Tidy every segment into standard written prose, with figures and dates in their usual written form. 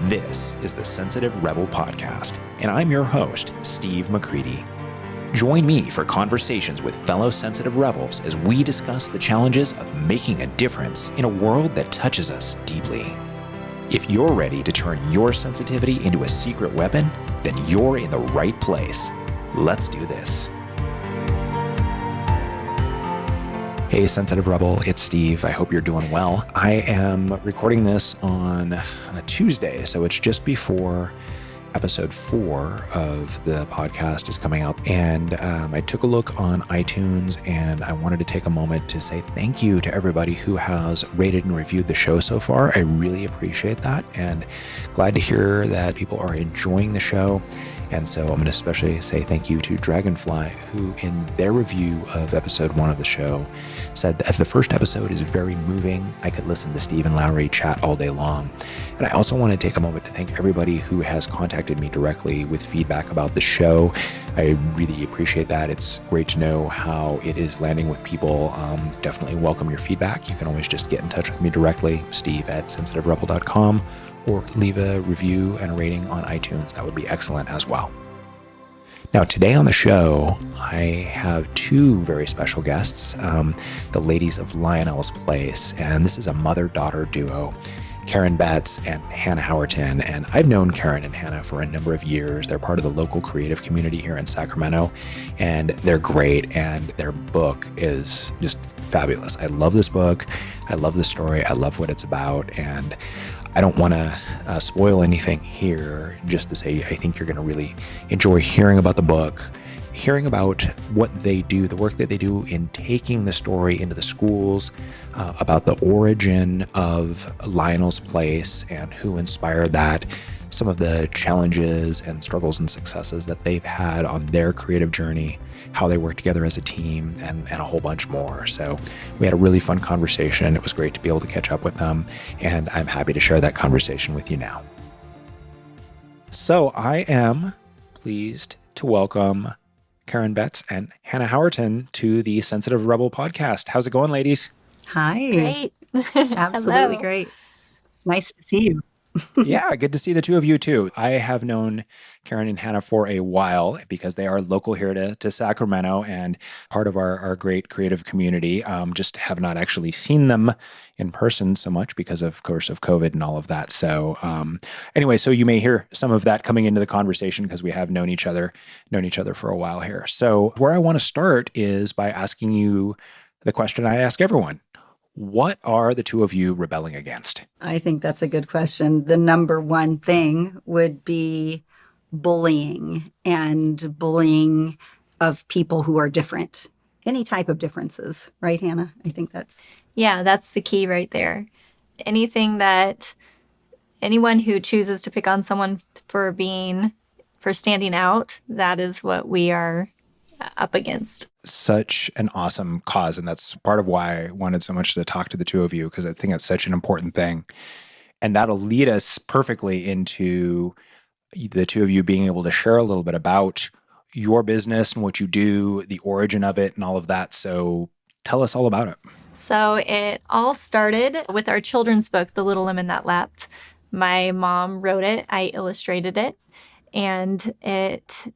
This is the Sensitive Rebel Podcast, and I'm your host, Steve McCready. Join me for conversations with fellow sensitive rebels as we discuss the challenges of making a difference in a world that touches us deeply. If you're ready to turn your sensitivity into a secret weapon, then you're in the right place. Let's do this. Hey, Sensitive Rebel, it's Steve. I hope you're doing well. I am recording this on a Tuesday, so it's just before episode 4 of the podcast is coming out. And I took a look on iTunes, and I wanted to take a moment to say thank you to everybody who has rated and reviewed the show so far. I really appreciate that, and glad to hear that people are enjoying the show. And so I'm going to especially say thank you to Dragonfly, who in their review of episode 1 of the show said that the first episode is very moving. I could listen to Steve and Lowry chat all day long. And I also want to take a moment to thank everybody who has contacted me directly with feedback about the show. I really appreciate that. It's great to know how it is landing with people. Definitely welcome your feedback. You can always just get in touch with me directly, steve@sensitiverebel.com, or leave a review and a rating on iTunes. That would be excellent as well. Now, today on the show, I have 2 very special guests, the ladies of Lionel's Place, and this is a mother-daughter duo, Karen Betts and Hannah Howerton. And I've known Karen and Hannah for a number of years. They're part of the local creative community here in Sacramento, and they're great, and their book is just fabulous. I love this book. I love the story. I love what it's about, and I don't want to spoil anything here, just to say I think you're going to really enjoy hearing about the book, hearing about what they do, the work that they do in taking the story into the schools, about the origin of Lionel's Place and who inspired that, some of the challenges and struggles and successes that they've had on their creative journey, how they work together as a team, and a whole bunch more. So we had a really fun conversation. It was great to be able to catch up with them, and I'm happy to share that conversation with you now. So I am pleased to welcome Karen Betts and Hannah Howerton to the Sensitive Rebel podcast. How's it going, ladies? Hi. Great. Absolutely Hello. great. Nice to see you. Yeah, good to see the two of you too. I have known Karen and Hannah for a while because they are local here to Sacramento and part of our great creative community. Just have not actually seen them in person so much because of course of COVID and all of that. So anyway, so you may hear some of that coming into the conversation because we have known each other for a while here. So where I want to start is by asking you the question I ask everyone. What are the two of you rebelling against? I think that's a good question. The number one thing would be bullying, and bullying of people who are different. Any type of differences, right, Hannah? I think that's... Yeah, that's the key right there. Anyone who chooses to pick on someone for standing out, that is what we are up against. Such an awesome cause. And that's part of why I wanted so much to talk to the two of you, because I think it's such an important thing. And that'll lead us perfectly into the two of you being able to share a little bit about your business and what you do, the origin of it and all of that. So tell us all about it. So it all started with our children's book, The Little Lemon That Leapt. My mom wrote it. I illustrated it. And it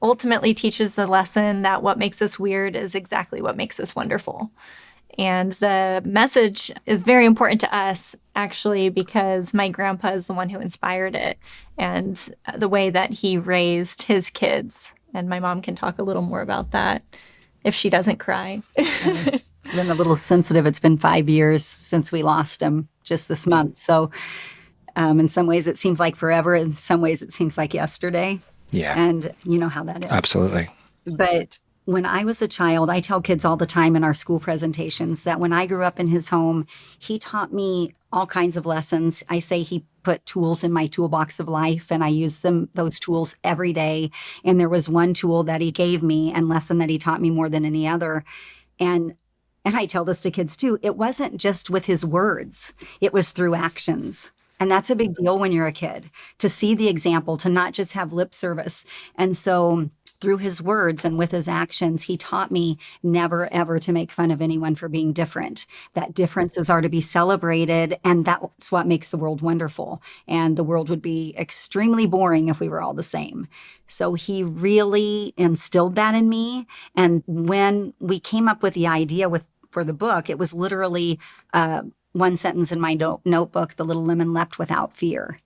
ultimately teaches the lesson that what makes us weird is exactly what makes us wonderful. And the message is very important to us, actually, because my grandpa is the one who inspired it and the way that he raised his kids. And my mom can talk a little more about that if she doesn't cry. It's been a little sensitive. It's been 5 years since we lost him just this month. So in some ways it seems like forever. In some ways it seems like yesterday. Yeah. And you know how that is. Absolutely. But when I was a child, I tell kids all the time in our school presentations that when I grew up in his home, he taught me all kinds of lessons. I say he put tools in my toolbox of life, and I use those tools every day. And there was one tool that he gave me and lesson that he taught me more than any other. And I tell this to kids too. It wasn't just with his words. It was through actions. And that's a big deal when you're a kid, to see the example, to not just have lip service. And so through his words and with his actions, he taught me never, ever to make fun of anyone for being different, that differences are to be celebrated. And that's what makes the world wonderful. And the world would be extremely boring if we were all the same. So he really instilled that in me. And when we came up with the idea for the book, it was literally one sentence in my notebook, "The Little Lemon leapt without fear."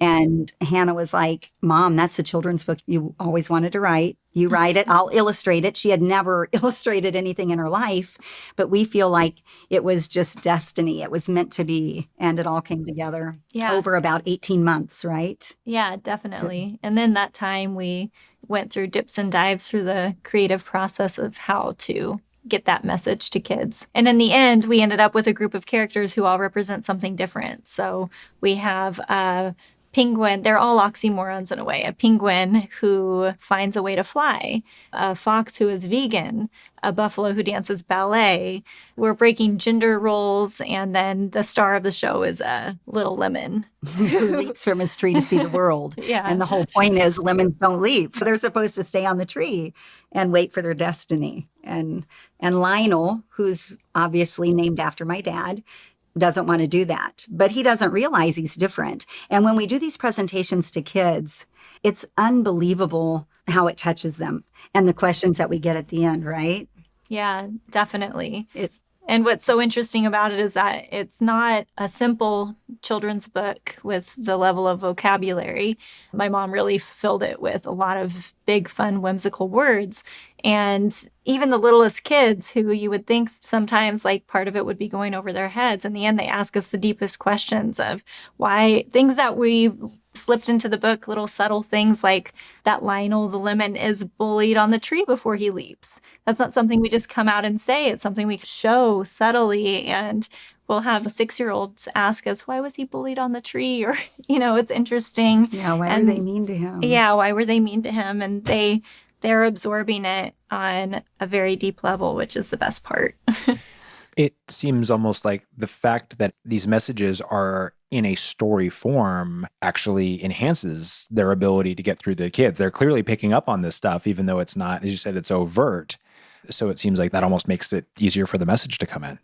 And Hannah was like, "Mom, that's the children's book you always wanted to write. You write it, I'll illustrate it." She had never illustrated anything in her life, but we feel like it was just destiny. It was meant to be, and it all came together over about 18 months, right? Yeah, definitely. And then that time we went through dips and dives through the creative process of how to get that message to kids. And in the end, we ended up with a group of characters who all represent something different. So we have a penguin, they're all oxymorons in a way. A penguin who finds a way to fly, a fox who is vegan, a buffalo who dances ballet. We're breaking gender roles, and then the star of the show is a little lemon who leaps from his tree to see the world. Yeah. And the whole point is lemons don't leap. They're supposed to stay on the tree and wait for their destiny. And Lionel, who's obviously named after my dad, doesn't want to do that, but he doesn't realize he's different. And when we do these presentations to kids, it's unbelievable how it touches them and the questions that we get at the end, right? Yeah, definitely. And what's so interesting about it is that it's not a simple children's book with the level of vocabulary. My mom really filled it with a lot of big, fun, whimsical words. And even the littlest kids, who you would think sometimes like part of it would be going over their heads, in the end, they ask us the deepest questions of why things that we slipped into the book, little subtle things like that Lionel the Lemon is bullied on the tree before he leaps. That's not something we just come out and say. It's something we show subtly. And we'll have 6-year-olds ask us, why was he bullied on the tree? Or, it's interesting. Yeah, why were they mean to him? Yeah, why were they mean to him? And they're absorbing it on a very deep level, which is the best part. It seems almost like the fact that these messages are in a story form actually enhances their ability to get through the kids. They're clearly picking up on this stuff, even though it's not, as you said, it's overt. So it seems like that almost makes it easier for the message to come in.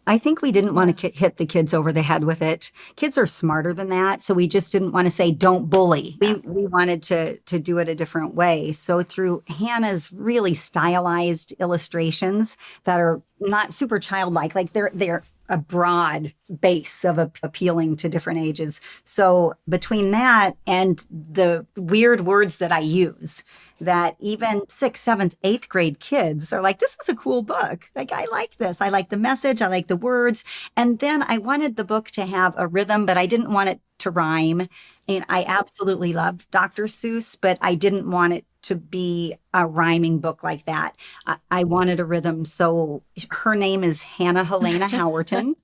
I think we didn't want to hit the kids over the head with it. Kids are smarter than that. So we just didn't want to say, don't bully. We wanted to do it a different way. So through Hannah's really stylized illustrations that are not super childlike, like they're a broad base of appealing to different ages. So between that and the weird words that I use, that even 6th, 7th, 8th grade kids are like, this is a cool book. Like, I like this. I like the message. I like the words. And then I wanted the book to have a rhythm, but I didn't want it to rhyme. And I absolutely loved Dr. Seuss, but I didn't want it to be a rhyming book like that. I wanted a rhythm. So her name is Hannah Helena Howerton,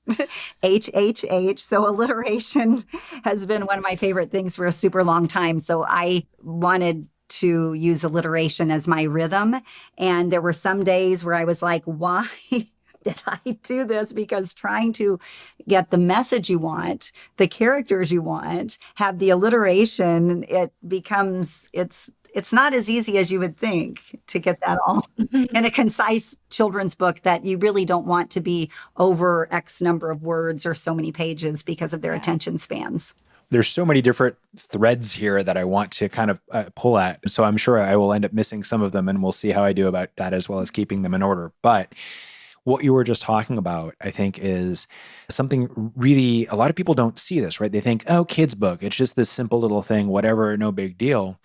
HHH. So alliteration has been one of my favorite things for a super long time. So I wanted to use alliteration as my rhythm. And there were some days where I was like, why did I do this? Because trying to get the message you want, the characters you want, have the alliteration, it's not as easy as you would think to get that all in a concise children's book that you really don't want to be over X number of words or so many pages because of their attention spans. There's so many different threads here that I want to kind of pull at. So I'm sure I will end up missing some of them, and we'll see how I do about that, as well as keeping them in order. But what you were just talking about, I think, is something really, a lot of people don't see this, right? They think, oh, kids book, it's just this simple little thing, whatever, no big deal.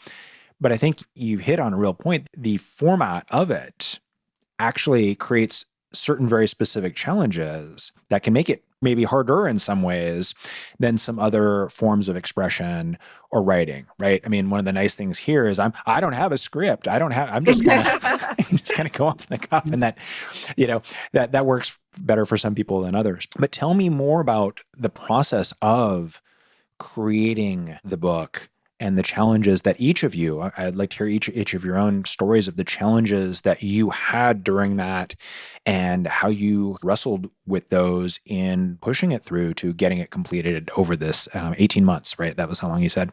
But I think you hit on a real point. The format of it actually creates certain very specific challenges that can make it maybe harder in some ways than some other forms of expression or writing, right? I mean, one of the nice things here is I don't have a script. I'm just gonna go off the cuff, and that, that works better for some people than others. But tell me more about the process of creating the book and the challenges that each of you, I'd like to hear each of your own stories of the challenges that you had during that and how you wrestled with those in pushing it through to getting it completed over this 18 months, right? That was how long you said?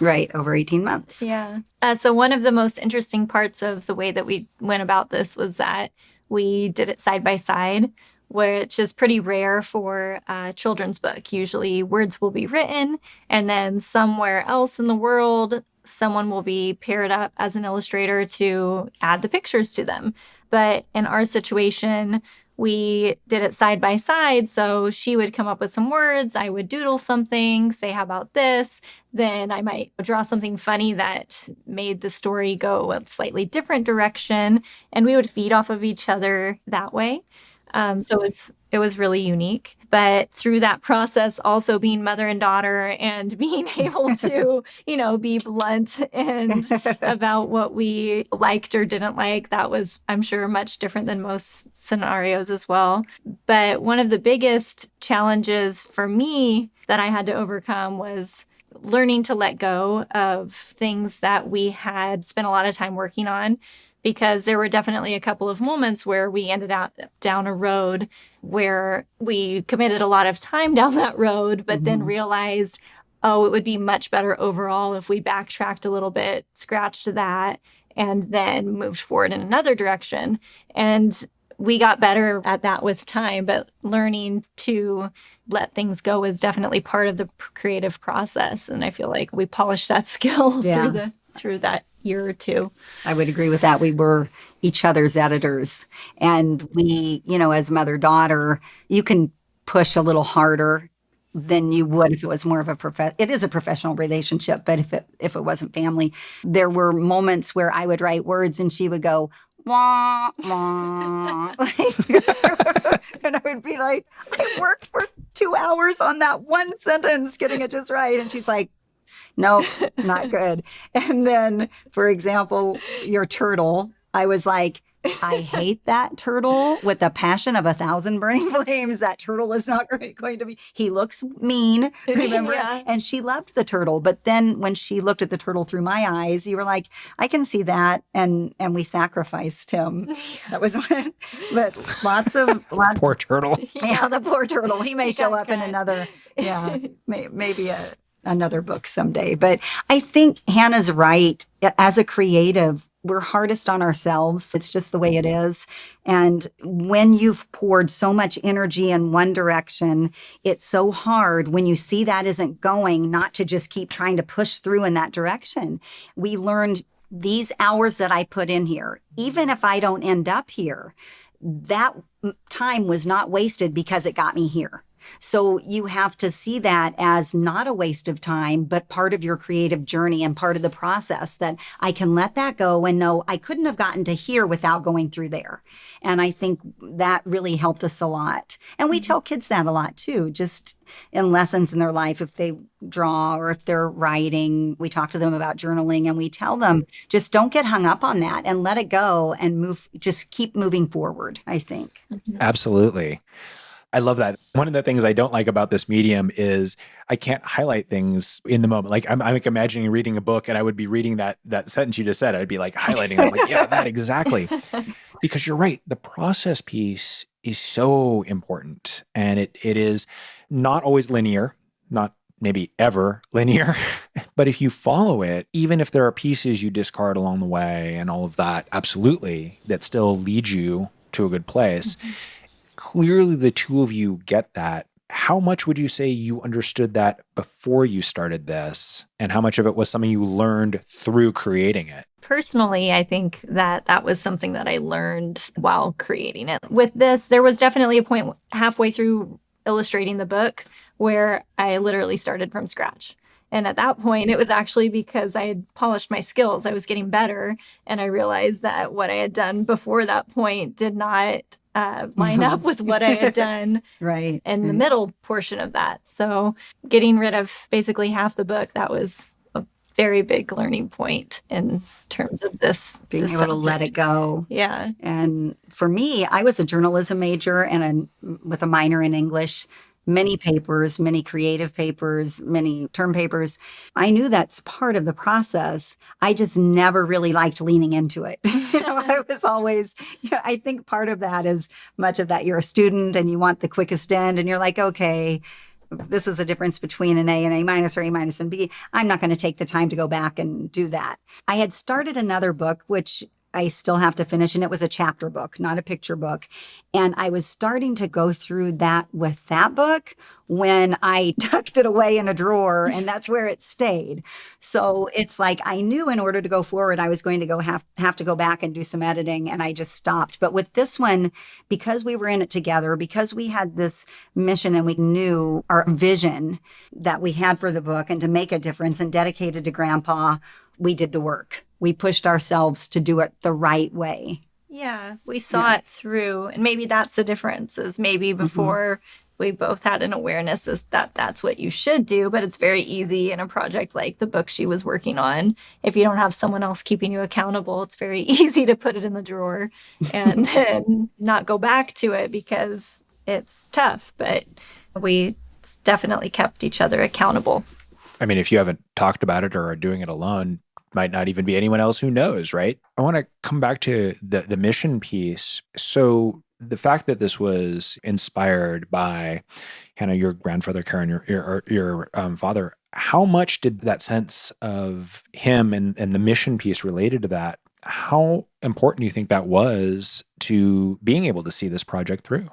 Right, over 18 months. Yeah. So one of the most interesting parts of the way that we went about this was that we did it side by side, which is pretty rare for a children's book. Usually words will be written, and then somewhere else in the world, someone will be paired up as an illustrator to add the pictures to them. But in our situation, we did it side by side. So she would come up with some words, I would doodle something, say, how about this? Then I might draw something funny that made the story go a slightly different direction. And we would feed off of each other that way. So it was really unique. But through that process, also being mother and daughter and being able to, be blunt and about what we liked or didn't like, that was, I'm sure, much different than most scenarios as well. But one of the biggest challenges for me that I had to overcome was learning to let go of things that we had spent a lot of time working on, because there were definitely a couple of moments where we ended up down a road where we committed a lot of time down that road, but then realized, oh, it would be much better overall if we backtracked a little bit, scratched that, and then moved forward in another direction. And we got better at that with time, but learning to let things go is definitely part of the creative process. And I feel like we polished that skill through that year or two. I would agree with that. We were each other's editors. And we, as mother-daughter, you can push a little harder than you would if it was more of it is a professional relationship, but if it wasn't family. There were moments where I would write words and she would go, wah, wah. And I would be like, I worked for 2 hours on that one sentence, getting it just right. And she's like, no, not good. And then, for example, your turtle, I was like, I hate that turtle with the passion of 1,000 burning flames. That turtle is not going to be, he looks mean, remember? Yeah. And she loved the turtle. But then when she looked at the turtle through my eyes, you were like, I can see that. And we sacrificed him. That was, but lots Poor turtle. Yeah, the poor turtle. He may show up in another, maybe another book someday. But I think Hannah's right. As a creative, we're hardest on ourselves. It's just the way it is. And when you've poured so much energy in one direction, it's so hard when you see that isn't going, not to just keep trying to push through in that direction. We learned these hours that I put in here, even if I don't end up here, that time was not wasted because it got me here. So you have to see that as not a waste of time, but part of your creative journey and part of the process, that I can let that go and know I couldn't have gotten to here without going through there. And I think that really helped us a lot. And we tell kids that a lot too, just in lessons in their life. If they draw or if they're writing, we talk to them about journaling and we tell them, just don't get hung up on that and let it go and move, just keep moving forward, I think. Absolutely. I love that. One of the things I don't like about this medium is I can't highlight things in the moment. Like I'm like imagining reading a book and I would be reading that sentence you just said. I'd be like highlighting it. Like, yeah, that exactly. Because you're right. The process piece is so important. And it is not always linear, not maybe ever linear. But if you follow it, even if there are pieces you discard along the way and all of that, absolutely, that still lead you to a good place. Clearly, the two of you get that. How much would you say you understood that before you started this? And how much of it was something you learned through creating it? Personally, I think that was something that I learned while creating it. With this, there was definitely a point halfway through illustrating the book where I literally started from scratch. And at that point, it was actually because I had polished my skills. I was getting better. And I realized that what I had done before that point did not line up with what I had done right in the middle portion of that. So getting rid of basically half the book, that was a very big learning point in terms of this. Being able to let it go. Yeah. And for me, I was a journalism major and with a minor in English. Many papers, many creative papers, many term papers. I knew that's part of the process. I just never really liked leaning into it. I was always, I think part of that is much of that you're a student and you want the quickest end and you're like, okay, this is a difference between an A and A minus or A minus and B. I'm not going to take the time to go back and do that. I had started another book, which I still have to finish, and it was a chapter book, not a picture book. And I was starting to go through that with that book when I tucked it away in a drawer, and that's where it stayed. So it's like I knew in order to go forward, I was going to have to go back and do some editing, and I just stopped. But with this one, because we were in it together, because we had this mission and we knew our vision that we had for the book and to make a difference and dedicated to Grandpa, we did the work. We pushed ourselves to do it the right way. Yeah, we saw it through. And maybe that's the difference, is maybe before we both had an awareness is that that's what you should do. But it's very easy in a project like the book she was working on. If you don't have someone else keeping you accountable, it's very easy to put it in the drawer and then not go back to it because it's tough. But we definitely kept each other accountable. I mean, if you haven't talked about it or are doing it alone, might not even be anyone else who knows, right? I want to come back to the mission piece. So the fact that this was inspired by Hannah, your grandfather, Karen, your father, how much did that sense of him and the mission piece related to that, how important do you think that was to being able to see this project through?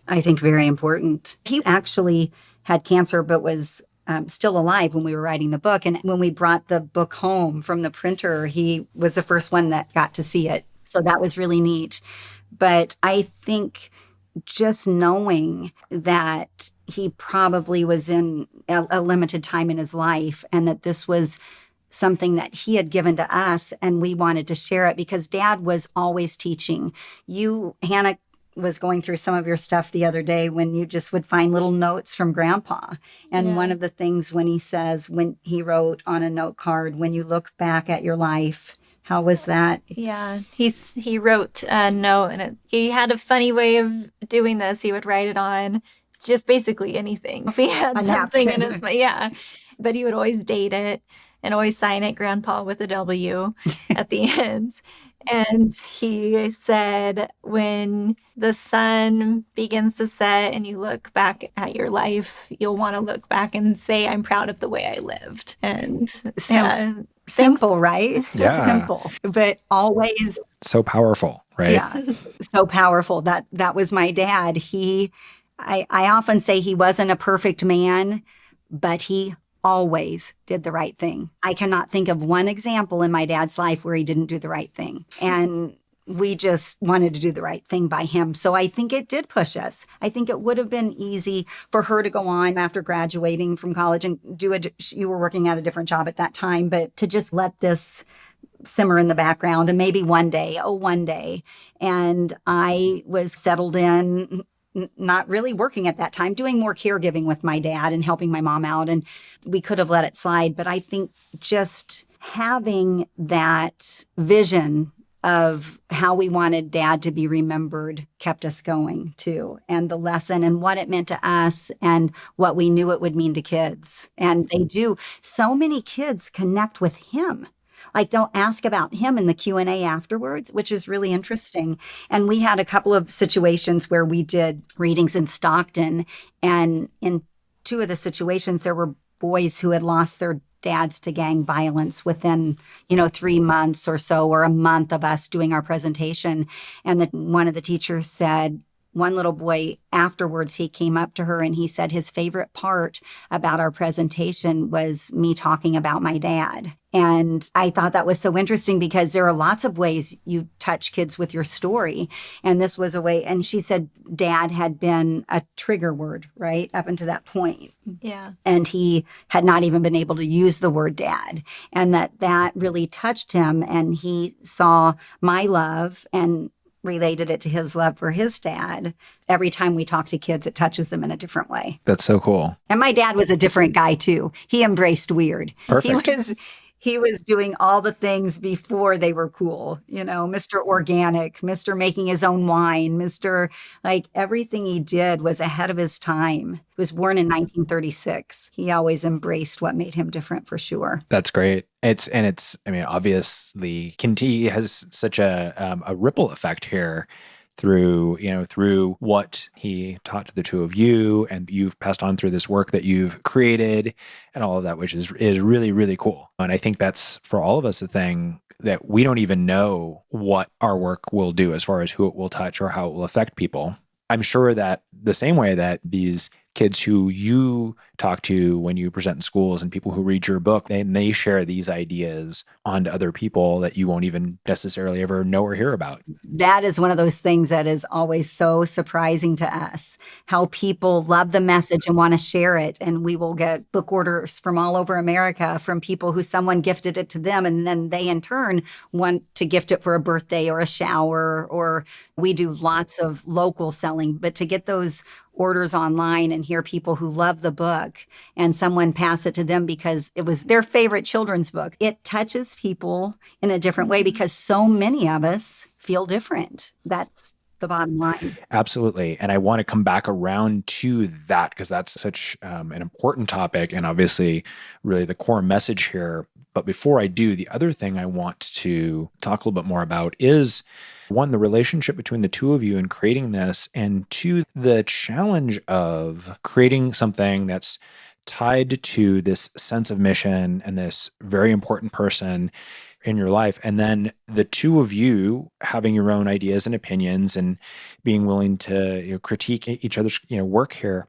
I think very important. He actually had cancer, but was still alive when we were writing the book. And when we brought the book home from the printer, he was the first one that got to see it. So that was really neat. But I think just knowing that he probably was in a limited time in his life and that this was something that he had given to us and we wanted to share it because Dad was always teaching. You, Hannah, was going through some of your stuff the other day when you just would find little notes from Grandpa. And one of the things when he wrote on a note card, when you look back at your life, how was that? Yeah, he wrote a note and he had a funny way of doing this. He would write it on just basically anything. If he had something in his mind, but he would always date it and always sign it Grandpa with a W at the end. And he said, when the sun begins to set and you look back at your life, you'll want to look back and say, I'm proud of the way I lived. And simple, right? Yeah. Simple, but always so powerful, right? Yeah. So powerful. That was my dad. I often say he wasn't a perfect man, but he always did the right thing. I cannot think of one example in my dad's life where he didn't do the right thing. And we just wanted to do the right thing by him. So I think it did push us. I think it would have been easy for her to go on after graduating from college and you were working at a different job at that time, but to just let this simmer in the background and maybe one day. And I was settled in, not really working at that time, doing more caregiving with my dad and helping my mom out. And we could have let it slide. But I think just having that vision of how we wanted Dad to be remembered kept us going too. And the lesson and what it meant to us and what we knew it would mean to kids. And they do. So many kids connect with him. Like they'll ask about him in the Q&A afterwards, which is really interesting. And we had a couple of situations where we did readings in Stockton. And in two of the situations, there were boys who had lost their dads to gang violence within, 3 months or so, or a month of us doing our presentation. And one of the teachers said, one little boy, afterwards, he came up to her and he said his favorite part about our presentation was me talking about my dad. And I thought that was so interesting because there are lots of ways you touch kids with your story. And this was a way. And she said Dad had been a trigger word, right, up until that point. Yeah. And he had not even been able to use the word dad. And that really touched him. And he saw my love and related it to his love for his dad. Every time we talk to kids, it touches them in a different way. That's so cool. And my dad was a different guy too. He embraced weird. Perfect. He was doing all the things before they were cool, Mr. Organic, Mr. making his own wine, Mr. Like everything he did was ahead of his time. He was born in 1936. He always embraced what made him different for sure. That's great. Obviously Kinti has such a ripple effect here through what he taught to the two of you, and you've passed on through this work that you've created and all of that, which is really, really cool. And I think that's for all of us the thing that we don't even know what our work will do as far as who it will touch or how it will affect people. I'm sure that the same way that these kids who you talk to when you present in schools and people who read your book, they share these ideas onto other people that you won't even necessarily ever know or hear about. That is one of those things that is always so surprising to us, how people love the message and want to share it. And we will get book orders from all over America from people who someone gifted it to them. And then they in turn want to gift it for a birthday or a shower, or we do lots of local selling. But to get those orders online and hear people who love the book and someone pass it to them because it was their favorite children's book, it touches people in a different way because so many of us feel different. That's the bottom line. Absolutely. And I want to come back around to that because that's such an important topic and obviously really the core message here. But before I do, the other thing I want to talk a little bit more about is one, the relationship between the two of you in creating this, and two, the challenge of creating something that's tied to this sense of mission and this very important person in your life. And then the two of you having your own ideas and opinions and being willing to critique each other's work here.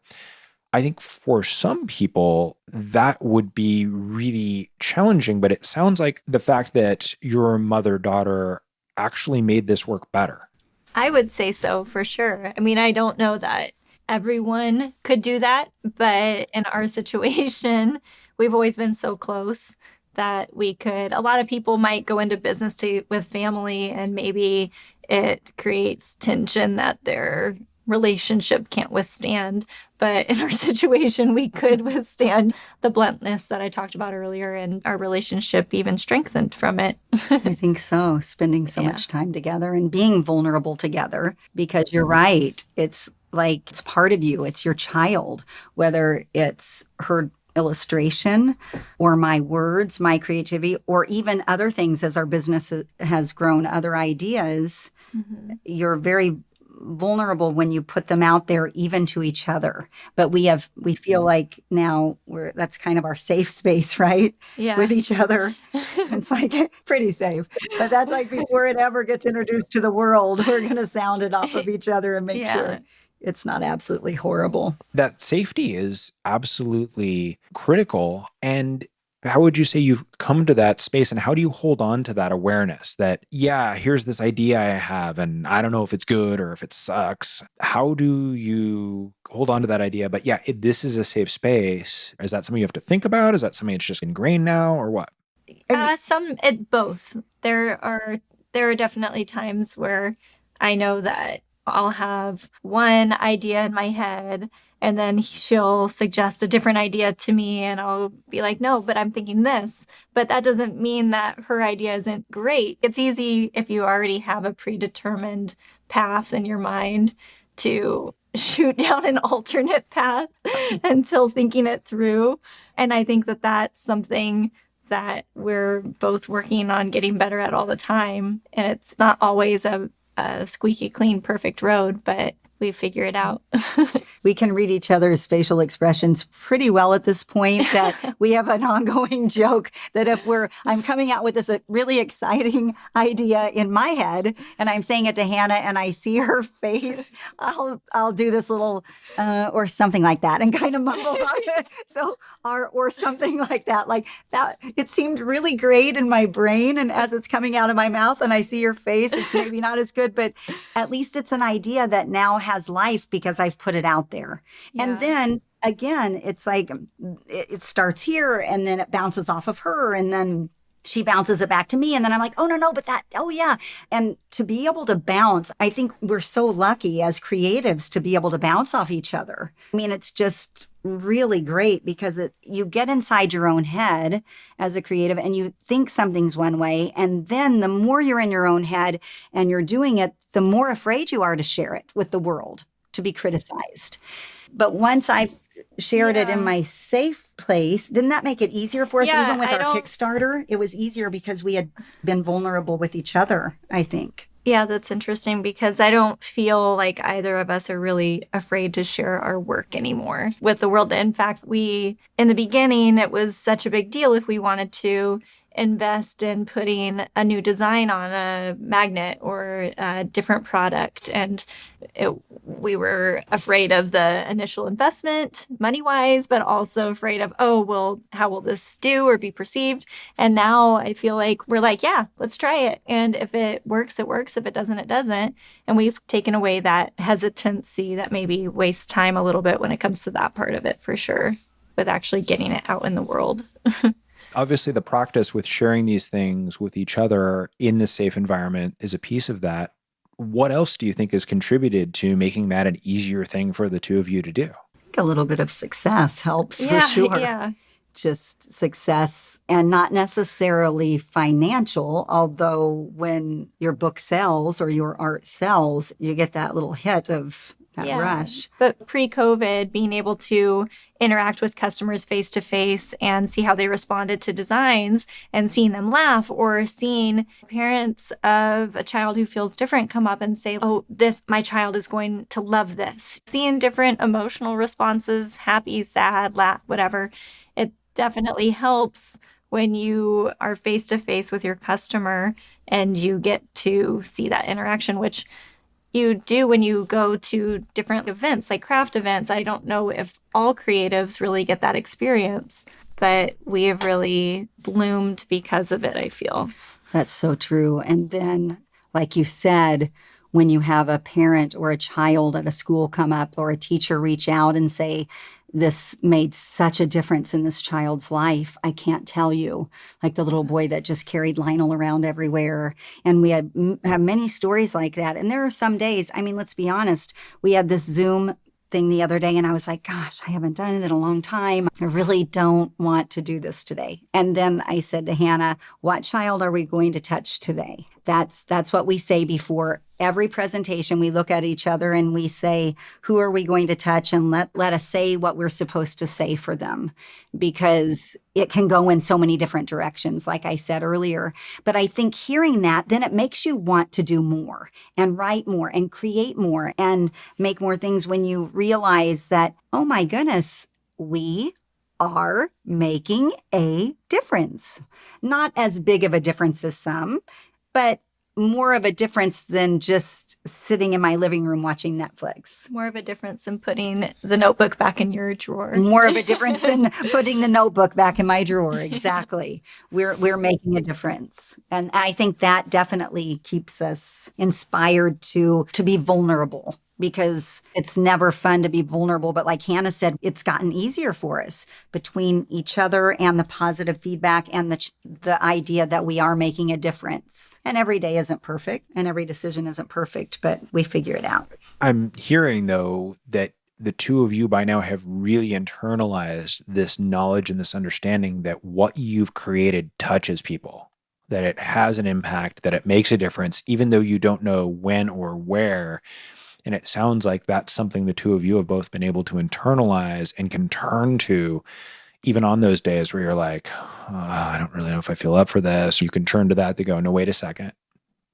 I think for some people that would be really challenging, but it sounds like the fact that your mother-daughter actually made this work better. I would say so, for sure. I mean, I don't know that everyone could do that, but in our situation, we've always been so close that we could. A lot of people might go into business with family and maybe it creates tension that their relationship can't withstand. But in our situation, we could withstand the bluntness that I talked about earlier, and our relationship even strengthened from it. I think so. Spending so much time together and being vulnerable together, because you're right. It's like it's part of you. It's your child, whether it's her illustration or my words, my creativity, or even other things as our business has grown, other ideas. You're very vulnerable when you put them out there, even to each other. But we feel like now that's kind of our safe space, right? Yeah. With each other. It's like pretty safe. But that's like before it ever gets introduced to the world, we're going to sound it off of each other and make sure it's not absolutely horrible. That safety is absolutely critical. And how would you say you've come to that space, and how do you hold on to that awareness that, here's this idea I have and I don't know if it's good or if it sucks. How do you hold on to that idea? But this is a safe space. Is that something you have to think about? Is that something that's just ingrained now, or what? Both. There are definitely times where I know that I'll have one idea in my head and then she'll suggest a different idea to me and I'll be like, no, but I'm thinking this. But that doesn't mean that her idea isn't great. It's easy if you already have a predetermined path in your mind to shoot down an alternate path until thinking it through. And I think that that's something that we're both working on getting better at all the time. And it's not always a squeaky clean, perfect road, but we figure it out. We can read each other's facial expressions pretty well at this point, that we have an ongoing joke that if I'm coming out with this really exciting idea in my head and I'm saying it to Hannah and I see her face, I'll do this little, or something like that and kind of mumble on it. So, or something like that. It seemed really great in my brain. And as it's coming out of my mouth and I see your face, it's maybe not as good, but at least it's an idea that now has life because I've put it out there. Yeah. And then again, it's like it starts here and then it bounces off of her and then she bounces it back to me. And then I'm like, oh, no, but yeah. And to be able to bounce, I think we're so lucky as creatives to be able to bounce off each other. I mean, it's just really great because you get inside your own head as a creative and you think something's one way. And then the more you're in your own head and you're doing it, the more afraid you are to share it with the world, to be criticized. But once I've shared it in my safe place, didn't that make it easier for us? Even with our Kickstarter, it was easier because we had been vulnerable with each other, I think. Yeah, that's interesting because I don't feel like either of us are really afraid to share our work anymore with the world. In fact, in the beginning, it was such a big deal if we wanted to invest in putting a new design on a magnet or a different product. And we were afraid of the initial investment money-wise, but also afraid of, oh, well, how will this do or be perceived? And now I feel like we're like, yeah, let's try it. And if it works, it works. If it doesn't, it doesn't. And we've taken away that hesitancy that maybe wastes time a little bit when it comes to that part of it, for sure, with actually getting it out in the world. Obviously, the practice with sharing these things with each other in the safe environment is a piece of that. What else do you think has contributed to making that an easier thing for the two of you to do? A little bit of success helps for Yeah, sure. yeah. Just success, and not necessarily financial, although when your book sells or your art sells, you get that little hit of that rush. But pre-COVID, being able to interact with customers face to face and see how they responded to designs and seeing them laugh, or seeing parents of a child who feels different come up and say, oh, my child is going to love this. Seeing different emotional responses, happy, sad, laugh, whatever, it definitely helps when you are face to face with your customer and you get to see that interaction, which you do when you go to different events, like craft events. I don't know if all creatives really get that experience, but we have really bloomed because of it, I feel. That's so true. And then, like you said, when you have a parent or a child at a school come up, or a teacher reach out and say, this made such a difference in this child's life, I can't tell you. Like the little boy that just carried Lionel around everywhere. And we have many stories like that. And there are some days, I mean, let's be honest, we had this Zoom thing the other day and I was like, gosh, I haven't done it in a long time. I really don't want to do this today. And then I said to Hannah, what child are we going to touch today? That's what we say before every presentation. We look at each other and we say, who are we going to touch? And let us say what we're supposed to say for them, because it can go in so many different directions, like I said earlier. But I think hearing that, then it makes you want to do more and write more and create more and make more things, when you realize that, oh my goodness, we are making a difference. Not as big of a difference as some, but more of a difference than just sitting in my living room watching Netflix. More of a difference than putting the notebook back in your drawer. More of a difference than putting the notebook back in my drawer. Exactly. We're making a difference. And I think that definitely keeps us inspired to be vulnerable, because it's never fun to be vulnerable. But like Hannah said, it's gotten easier for us between each other and the positive feedback and the idea that we are making a difference. And every day isn't perfect and every decision isn't perfect, but we figure it out. I'm hearing, though, that the two of you by now have really internalized this knowledge and this understanding that what you've created touches people, that it has an impact, that it makes a difference, even though you don't know when or where. And it sounds like that's something the two of you have both been able to internalize and can turn to even on those days where you're like, oh, I don't really know if I feel up for this. You can turn to that to go, no, wait a second.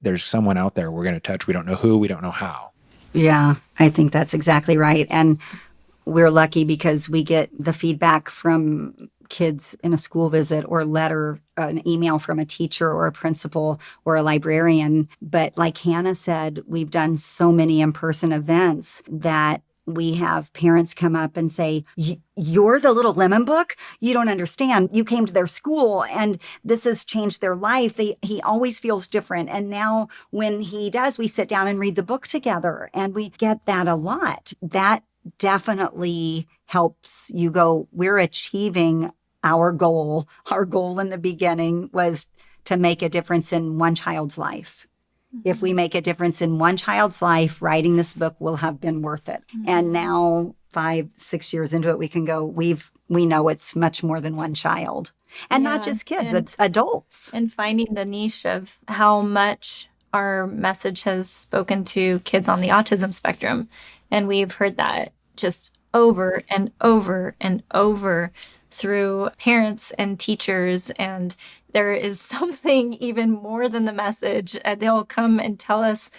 There's someone out there we're going to touch. We don't know who, we don't know how. Yeah, I think that's exactly right. And we're lucky because we get the feedback from kids in a school visit or an email from a teacher or a principal or a librarian. But like Hannah said, we've done so many in-person events that we have parents come up and say, you're the Little Lemon book? You don't understand. You came to their school and this has changed their life. He always feels different. And now when he does, we sit down and read the book together, and we get that a lot. That definitely helps you go, we're achieving our goal. Our goal in the beginning was to make a difference in one child's life. Mm-hmm. If we make a difference in one child's life, writing this book will have been worth it. Mm-hmm. And now 5-6 years into it, we can go, we know it's much more than one child. And not just kids, it's adults. And finding the niche of how much our message has spoken to kids on the autism spectrum. And we've heard that just over and over and over, through parents and teachers. And there is something even more than the message. They'll come and tell us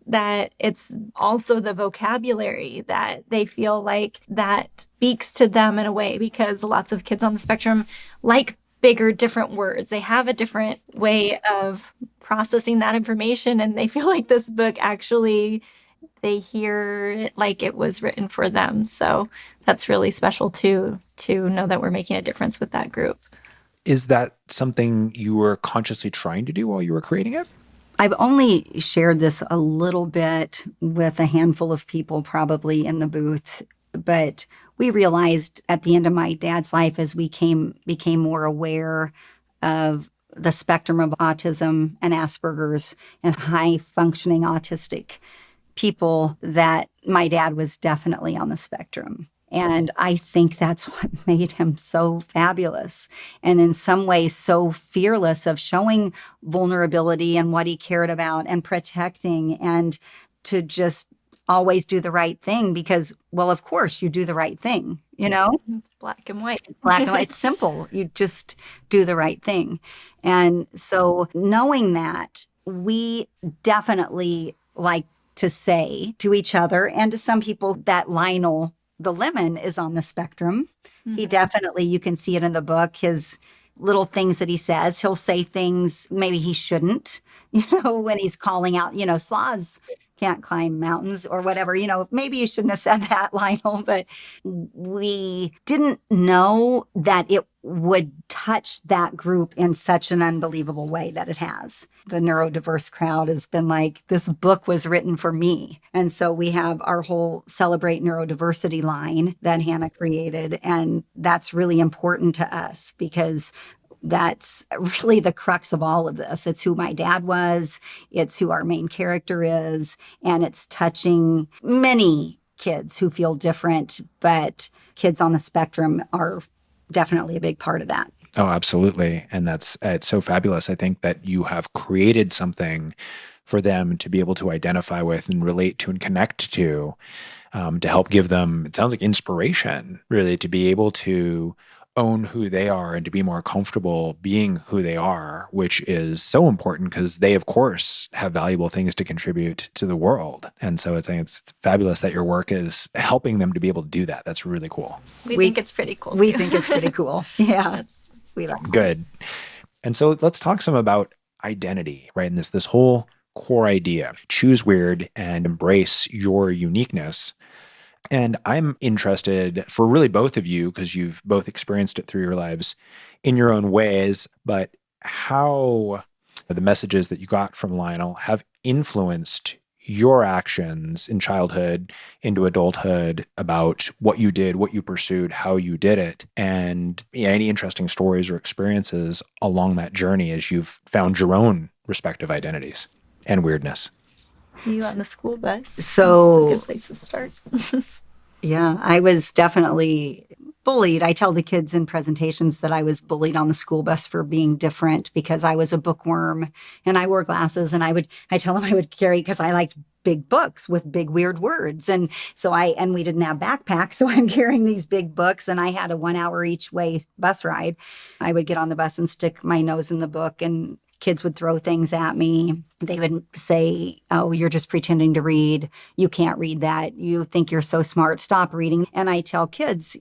that it's also the vocabulary that they feel like that speaks to them in a way, because lots of kids on the spectrum like bigger, different words. They have a different way of processing that information, and they feel like this book actually, they hear it like it was written for them. So that's really special too, to know that we're making a difference with that group. Is that something you were consciously trying to do while you were creating it? I've only shared this a little bit with a handful of people probably in the booth, but we realized at the end of my dad's life, as we became more aware of the spectrum of autism and Asperger's and high functioning autistic people, that my dad was definitely on the spectrum. And I think that's what made him so fabulous, and in some ways so fearless of showing vulnerability and what he cared about and protecting, and to just always do the right thing because, well, of course you do the right thing, you know? It's black and white. It's black and white. It's simple. You just do the right thing. And so knowing that, we definitely like to say to each other and to some people that Lionel the Lemon is on the spectrum. Mm-hmm. He definitely, you can see it in the book, his little things that he says. He'll say things maybe he shouldn't, when he's calling out, sloths can't climb mountains or whatever, maybe you shouldn't have said that, Lionel, but we didn't know that it would touch that group in such an unbelievable way that it has. The neurodiverse crowd has been like, this book was written for me. And so we have our whole Celebrate Neurodiversity line that Hannah created. And that's really important to us because that's really the crux of all of this. It's who my dad was. It's who our main character is. And it's touching many kids who feel different, but kids on the spectrum are definitely a big part of that. Oh, absolutely. And it's so fabulous. I think that you have created something for them to be able to identify with and relate to and connect to help give them, it sounds like, inspiration, really, to be able to own who they are and to be more comfortable being who they are, which is so important because they, of course, have valuable things to contribute to the world. And so it's fabulous that your work is helping them to be able to do that. That's really cool. We think it's pretty cool. We think it's pretty cool. Yeah. We like it. Good. And so let's talk some about identity, right? And this whole core idea, choose weird and embrace your uniqueness. And I'm interested for really both of you, because you've both experienced it through your lives in your own ways, but how the messages that you got from Lionel have influenced your actions in childhood into adulthood about what you did, what you pursued, how you did it, and any interesting stories or experiences along that journey as you've found your own respective identities and weirdness. You on the school bus. So that's a good place to start. Yeah, I was definitely bullied. I tell the kids in presentations that I was bullied on the school bus for being different because I was a bookworm and I wore glasses, and I tell them I would carry, because I liked big books with big weird words. And so we didn't have backpacks. So I'm carrying these big books, and I had a 1 hour each way bus ride. I would get on the bus and stick my nose in the book, and kids would throw things at me. They would say, oh, you're just pretending to read. You can't read that. You think you're so smart. Stop reading. And I tell kids,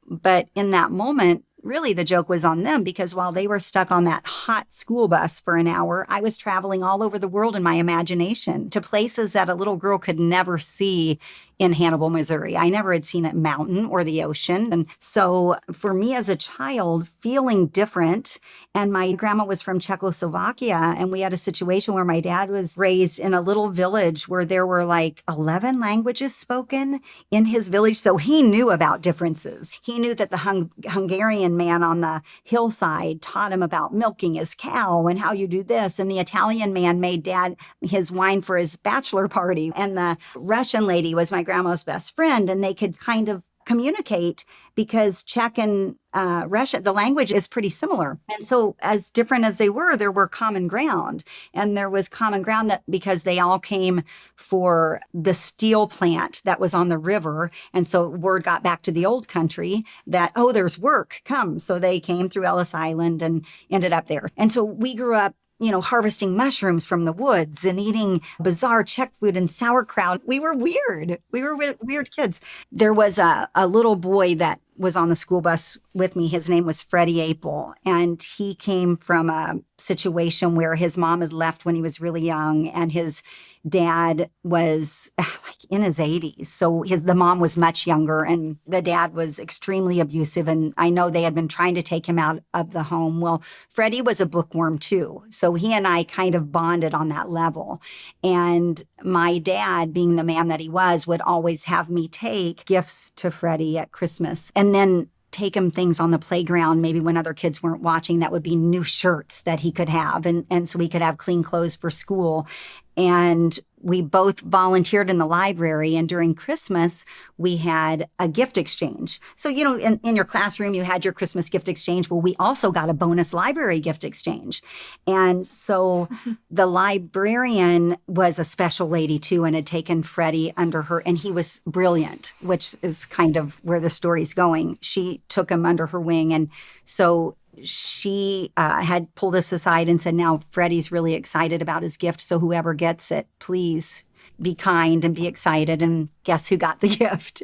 but in that moment, really the joke was on them, because while they were stuck on that hot school bus for an hour, I was traveling all over the world in my imagination to places that a little girl could never see in Hannibal, Missouri. I never had seen a mountain or the ocean. And so for me as a child, feeling different, and my grandma was from Czechoslovakia, and we had a situation where my dad was raised in a little village where there were like 11 languages spoken in his village. So he knew about differences. He knew that the Hungarian man on the hillside taught him about milking his cow and how you do this. And the Italian man made dad his wine for his bachelor party. And the Russian lady was my grandma's best friend, and they could kind of communicate because Czech and Russian, the language is pretty similar. And so as different as they were, there were common ground. And there was common ground that because they all came for the steel plant that was on the river. And so word got back to the old country that, oh, there's work, come. So they came through Ellis Island and ended up there. And so we grew up, harvesting mushrooms from the woods and eating bizarre Czech food and sauerkraut. We were weird. We were weird kids. There was a little boy that was on the school bus with me. His name was Freddie Apel, and he came from a situation where his mom had left when he was really young, and his dad was like in his 80s. So the mom was much younger, and the dad was extremely abusive. And I know they had been trying to take him out of the home. Well, Freddie was a bookworm too. So he and I kind of bonded on that level. And my dad, being the man that he was, would always have me take gifts to Freddie at Christmas. And then take him things on the playground, maybe when other kids weren't watching, that would be new shirts that he could have. And so he could have clean clothes for school. And we both volunteered in the library. And during Christmas, we had a gift exchange. So, in your classroom, you had your Christmas gift exchange. Well, we also got a bonus library gift exchange. And so the librarian was a special lady too, and had taken Freddie under her. And he was brilliant, which is kind of where the story's going. She took him under her wing. And so she had pulled us aside and said, now Freddie's really excited about his gift. So whoever gets it, please be kind and be excited. And guess who got the gift?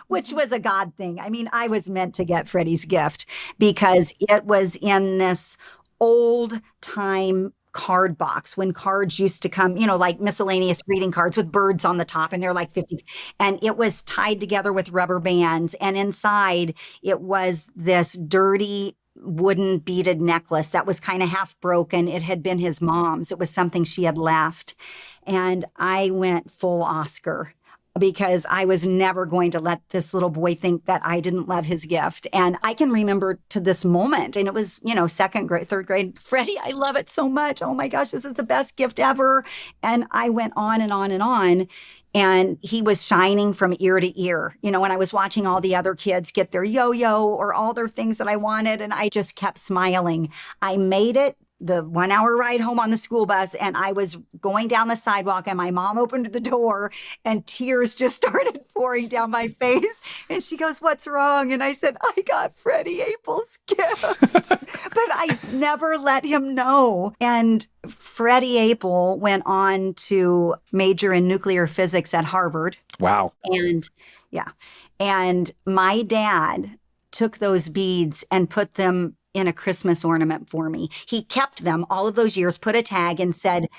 Which was a God thing. I mean, I was meant to get Freddie's gift because it was in this old time card box when cards used to come, like miscellaneous greeting cards with birds on the top, and they're like 50. And it was tied together with rubber bands. And inside it was this dirty wooden beaded necklace that was kind of half broken. It had been his mom's. It was something she had left. And I went full Oscar, because I was never going to let this little boy think that I didn't love his gift. And I can remember to this moment, and it was, second grade, third grade, Freddie, I love it so much. Oh my gosh, this is the best gift ever. And I went on and on and on. And he was shining from ear to ear, when I was watching all the other kids get their yo-yo or all their things that I wanted. And I just kept smiling. I made it the 1 hour ride home on the school bus, and I was going down the sidewalk, and my mom opened the door and tears just started pouring down my face. And she goes, "What's wrong?" And I said, "I got Freddie Apel's gift." But I never let him know. And Freddie Apel went on to major in nuclear physics at Harvard. Wow. And my dad took those beads and put them in a Christmas ornament for me. He kept them all of those years, put a tag and said,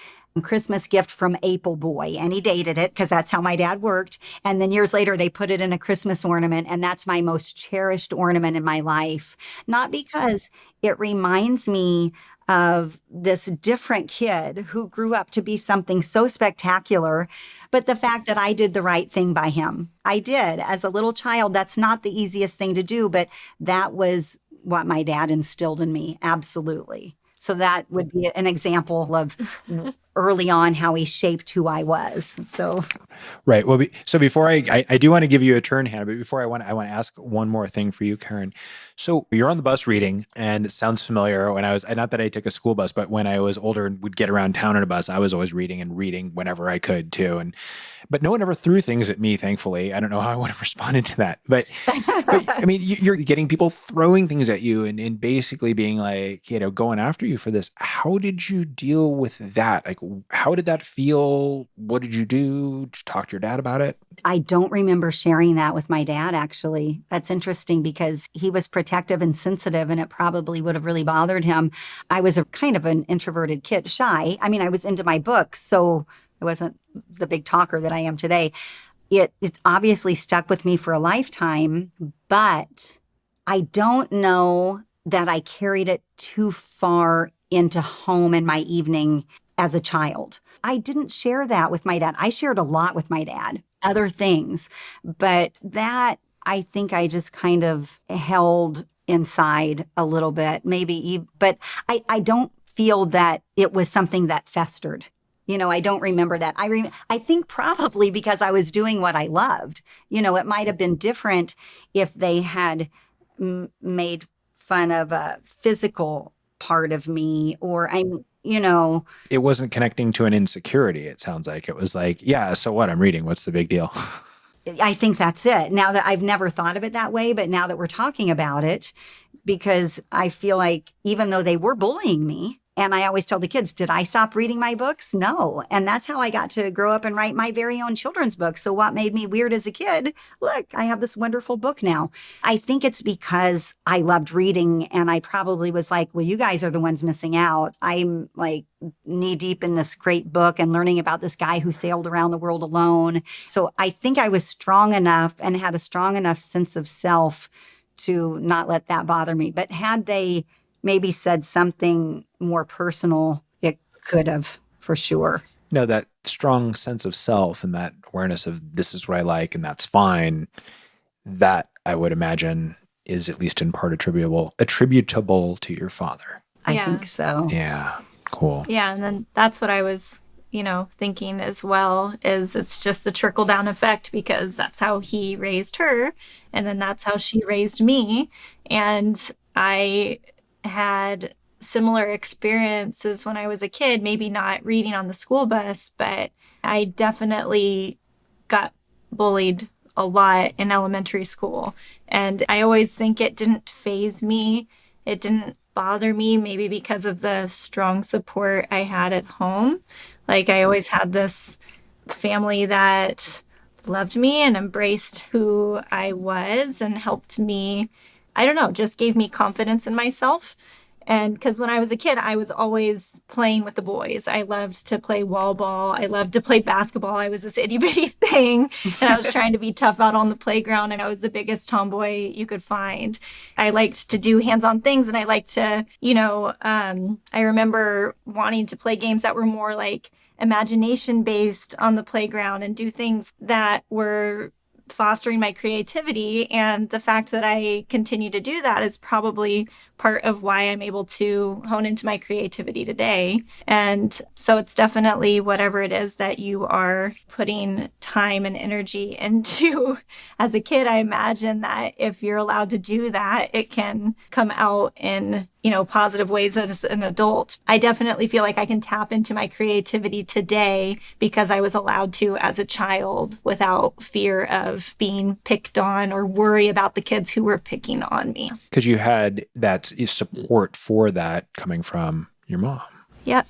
"Christmas gift from Apel Boy." And he dated it because that's how my dad worked. And then years later, they put it in a Christmas ornament. And that's my most cherished ornament in my life. Not because it reminds me of this different kid who grew up to be something so spectacular, but the fact that I did the right thing by him. I did. As a little child, that's not the easiest thing to do, but that was what my dad instilled in me. Absolutely. So that would be an example of early on how he shaped who I was. So, right. Well, so before I do want to give you a turn, Hannah, but before I want to ask one more thing for you, Karen. So you're on the bus reading, and it sounds familiar. When I was, not that I took a school bus, but when I was older and would get around town on a bus, I was always reading whenever I could too. But no one ever threw things at me, thankfully. I don't know how I would have responded to that. But I mean, you're getting people throwing things at you and basically being like, going after you for this. How did you deal with that? Like, how did that feel? What did you do? Did you talk to your dad about it? I don't remember sharing that with my dad, actually. That's interesting because he was protective and sensitive, and it probably would have really bothered him. I was a kind of an introverted kid, shy. I mean, I was into my books, so I wasn't the big talker that I am today. It's obviously stuck with me for a lifetime, but I don't know that I carried it too far into home in my evening as a child. I didn't share that with my dad. I shared a lot with my dad, other things, but that I think I just kind of held inside a little bit, but I don't feel that it was something that festered. I don't remember that. I think probably because I was doing what I loved. It might have been different if they had made fun of a physical part of me, or It wasn't connecting to an insecurity. It sounds like it was like, yeah, so what? I'm reading. What's the big deal? I think that's it. Now that I've never thought of it that way, but now that we're talking about it, because I feel like even though they were bullying me, and I always tell the kids, did I stop reading my books? No. And that's how I got to grow up and write my very own children's book. So what made me weird as a kid? Look, I have this wonderful book now. I think it's because I loved reading, and I probably was like, well, you guys are the ones missing out. I'm like knee deep in this great book and learning about this guy who sailed around the world alone. So I think I was strong enough and had a strong enough sense of self to not let that bother me. But had they maybe said something more personal, it could have, for sure. No, that strong sense of self and that awareness of this is what I like and that's fine, that I would imagine is at least in part attributable to your father. I think so. Yeah, cool. Yeah, and then that's what I was, thinking as well, is it's just the trickle down effect, because that's how he raised her, and then that's how she raised me. And I had similar experiences when I was a kid, maybe not reading on the school bus, but I definitely got bullied a lot in elementary school. And I always think it didn't faze me. It didn't bother me, maybe because of the strong support I had at home. Like, I always had this family that loved me and embraced who I was and helped me, I don't know, just gave me confidence in myself. And because when I was a kid, I was always playing with the boys. I loved to play wall ball. I loved to play basketball. I was this itty bitty thing, and I was trying to be tough out on the playground, and I was the biggest tomboy you could find. I liked to do hands-on things, and I liked to, I remember wanting to play games that were more like imagination based on the playground and do things that were fostering my creativity. And the fact that I continue to do that is probably part of why I'm able to hone into my creativity today. And so it's definitely whatever it is that you are putting time and energy into as a kid. I imagine that if you're allowed to do that, it can come out in, positive ways as an adult. I definitely feel like I can tap into my creativity today because I was allowed to as a child without fear of being picked on or worry about the kids who were picking on me. Because you had that support for that coming from your mom. Yep.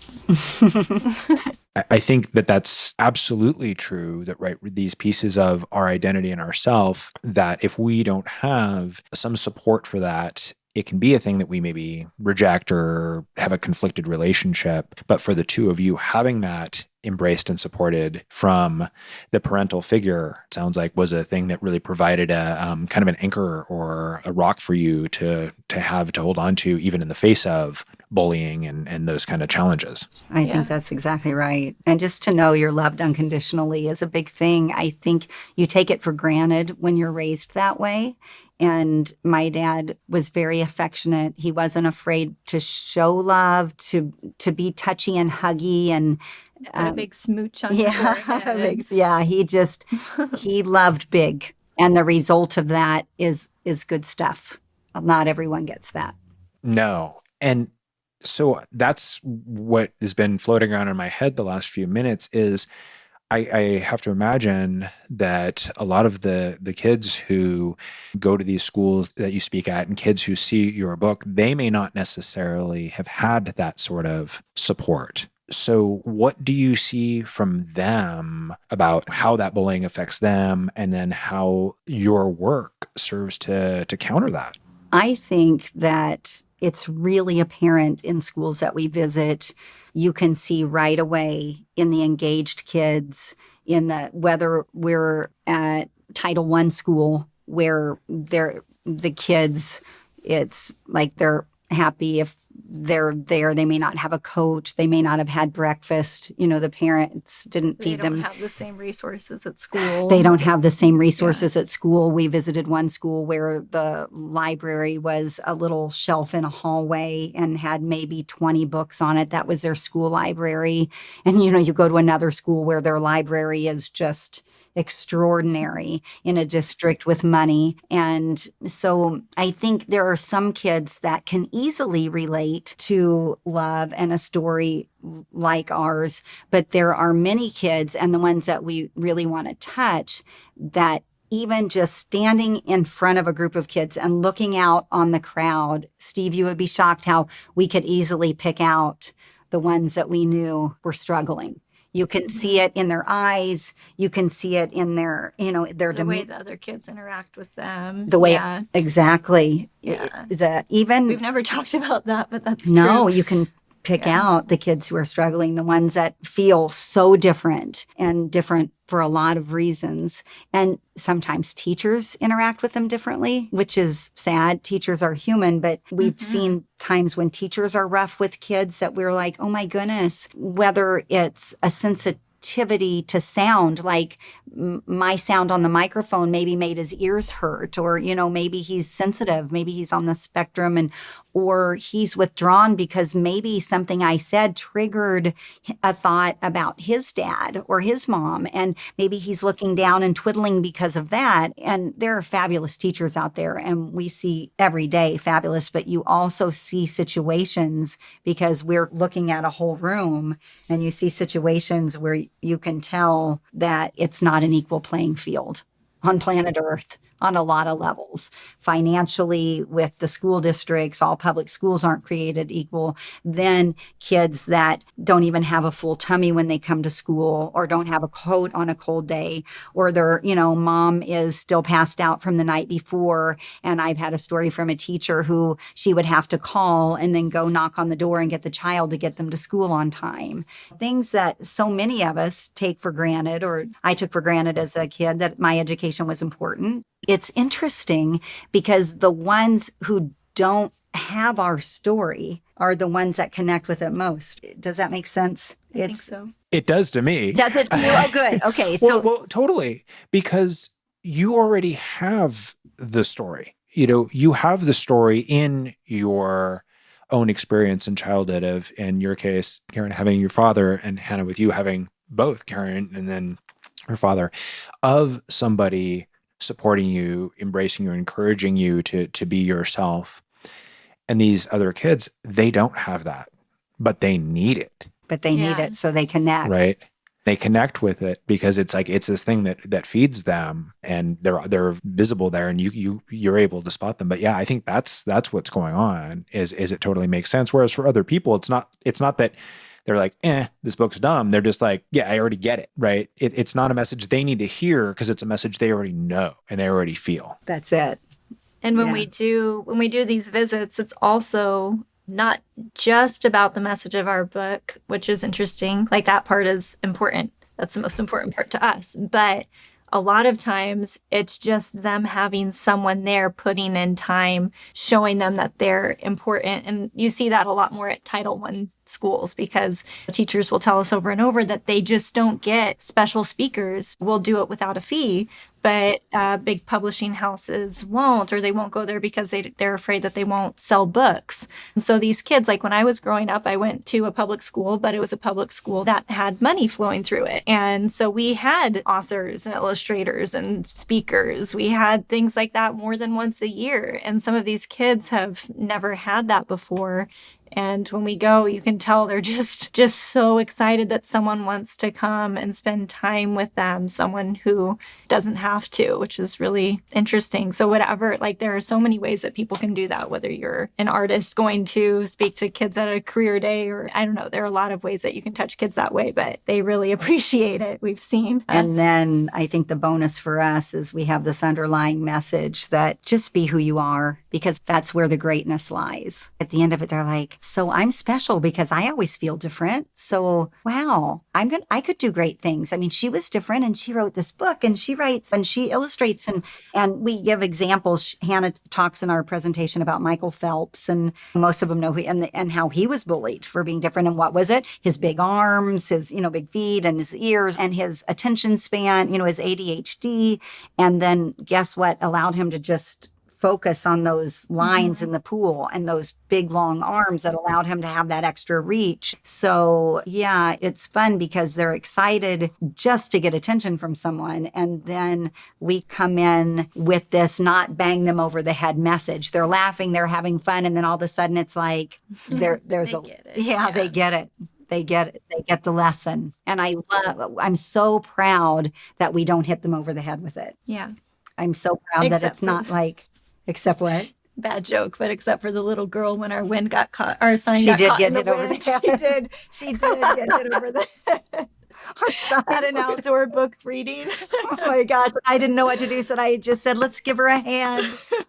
I think that that's absolutely true, that right, these pieces of our identity and ourself, that if we don't have some support for that, it can be a thing that we maybe reject or have a conflicted relationship. But for the two of you, having that embraced and supported from the parental figure, it sounds like, was a thing that really provided a kind of an anchor or a rock for you to have to hold on to, even in the face of bullying and those kind of challenges. I think that's exactly right. And just to know you're loved unconditionally is a big thing. I think you take it for granted when you're raised that way. And my dad was very affectionate. He wasn't afraid to show love, to be touchy and huggy, and a big smooch on your forehead. He loved big. And the result of that is good stuff. Not everyone gets that. No. And so that's what has been floating around in my head the last few minutes is I have to imagine that a lot of the kids who go to these schools that you speak at and kids who see your book, they may not necessarily have had that sort of support. So what do you see from them about how that bullying affects them, and then how your work serves to counter that? I think that it's really apparent in schools that we visit. You can see right away in the engaged kids, whether we're at Title I school where the kids, it's like they're happy if they're there. They may not have a coach. They may not have had breakfast. The parents didn't feed them. They don't have the same resources at school. They don't have the same resources at school. We visited one school where the library was a little shelf in a hallway and had maybe 20 books on it. That was their school library. And, you go to another school where their library is just extraordinary in a district with money. And so I think there are some kids that can easily relate to love and a story like ours, but there are many kids, and the ones that we really want to touch, that even just standing in front of a group of kids and looking out on the crowd, Steve, you would be shocked how we could easily pick out the ones that we knew were struggling. You can see it in their eyes. You can see it in their, the way the other kids interact with them. The way, exactly. Yeah. We've never talked about that, but that's true. No, you can pick out the kids who are struggling, the ones that feel so different and different for a lot of reasons. And sometimes teachers interact with them differently, which is sad. Teachers are human, but we've seen times when teachers are rough with kids that we're like, oh my goodness, whether it's a sensitivity to sound, like my sound on the microphone maybe made his ears hurt, or, maybe he's sensitive, maybe he's on the spectrum, or he's withdrawn because maybe something I said triggered a thought about his dad or his mom, and maybe he's looking down and twiddling because of that. And there are fabulous teachers out there, and we see every day fabulous, but you also see situations, because we're looking at a whole room, and you see situations where you can tell that it's not an equal playing field on planet Earth on a lot of levels. Financially, with the school districts, all public schools aren't created equal. Then kids that don't even have a full tummy when they come to school, or don't have a coat on a cold day, or their, mom is still passed out from the night before. And I've had a story from a teacher who she would have to call and then go knock on the door and get the child to get them to school on time. Things that so many of us take for granted, or I took for granted as a kid, that my education was important. It's interesting because the ones who don't have our story are the ones that connect with it most. Does that make sense? I think so. It does to me. Does it? Oh, good. Okay. So, well, totally, because you already have the story. You have the story in your own experience in childhood of, in your case, Karen, having your father, and Hannah, with you having both Karen and then her father, of somebody supporting you, embracing you, encouraging you to be yourself. And these other kids, they don't have that, but they need it. But they need it so they connect. Right. They connect with it because it's like, it's this thing that feeds them, and they're visible there, and you're able to spot them. But yeah, I think that's what's going on, is it totally makes sense. Whereas for other people, it's not that they're like, this book's dumb. They're just like, yeah, I already get it, right? It's not a message they need to hear, because it's a message they already know and they already feel. That's it. And when we do these visits, it's also not just about the message of our book, which is interesting. Like, that part is important. That's the most important part to us. But a lot of times it's just them having someone there, putting in time, showing them that they're important. And you see that a lot more at Title I schools, because teachers will tell us over and over that they just don't get special speakers. We'll do it without a fee, but big publishing houses won't, or they won't go there because they're afraid that they won't sell books. So these kids, like when I was growing up, I went to a public school, but it was a public school that had money flowing through it. And so we had authors and illustrators and speakers. We had things like that more than once a year. And some of these kids have never had that before. And when we go, you can tell they're just so excited that someone wants to come and spend time with them, someone who doesn't have to, which is really interesting. So whatever, like, there are so many ways that people can do that, whether you're an artist going to speak to kids at a career day, or I don't know, there are a lot of ways that you can touch kids that way, but they really appreciate it, we've seen. And then I think the bonus for us is we have this underlying message that just be who you are, because that's where the greatness lies. At the end of it, they're like, So I'm special because I always feel different. So wow, I could do great things. I mean, she was different and she wrote this book and she writes and she illustrates and we give examples. Hannah talks in our presentation about Michael Phelps, and most of them know and how he was bullied for being different. And what was it? His big arms, his, big feet and his ears and his attention span, his ADHD. And then guess what allowed him to just focus on those lines in the pool and those big long arms that allowed him to have that extra reach. So yeah, it's fun because they're excited just to get attention from someone. And then we come in with this not bang them over the head message. They're laughing, they're having fun. And then all of a sudden it's like, there's they get it. Yeah, they get it. They get it. They get the lesson. And I'm so proud that we don't hit them over the head with it. Yeah. I'm so proud that it's not like, except what? Bad joke, but except for the little girl when our wind got caught, our sign She got did caught get in the hit over the wind. head. She did get hit over the head. At an outdoor book reading. Oh my gosh. I didn't know what to do. So I just said, let's give her a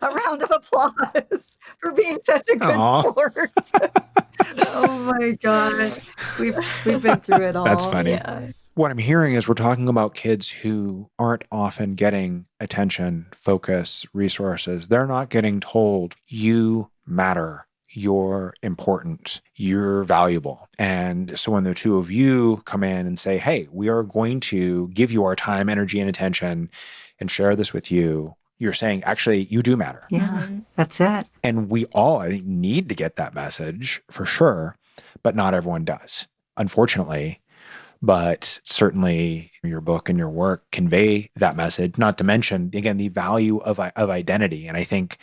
round of applause for being such a good sport. Oh my gosh. We've been through it all. That's funny. Yeah. What I'm hearing is we're talking about kids who aren't often getting attention, focus, resources. They're not getting told, you matter. You're important. You're valuable. And so when the two of you come in and say, hey, we are going to give you our time, energy, and attention and share this with you, you're saying, actually, you do matter. Yeah, that's it. And we all, I think, need to get that message for sure, but not everyone does, unfortunately. But certainly your book and your work convey that message, not to mention, again, the value of identity. And I think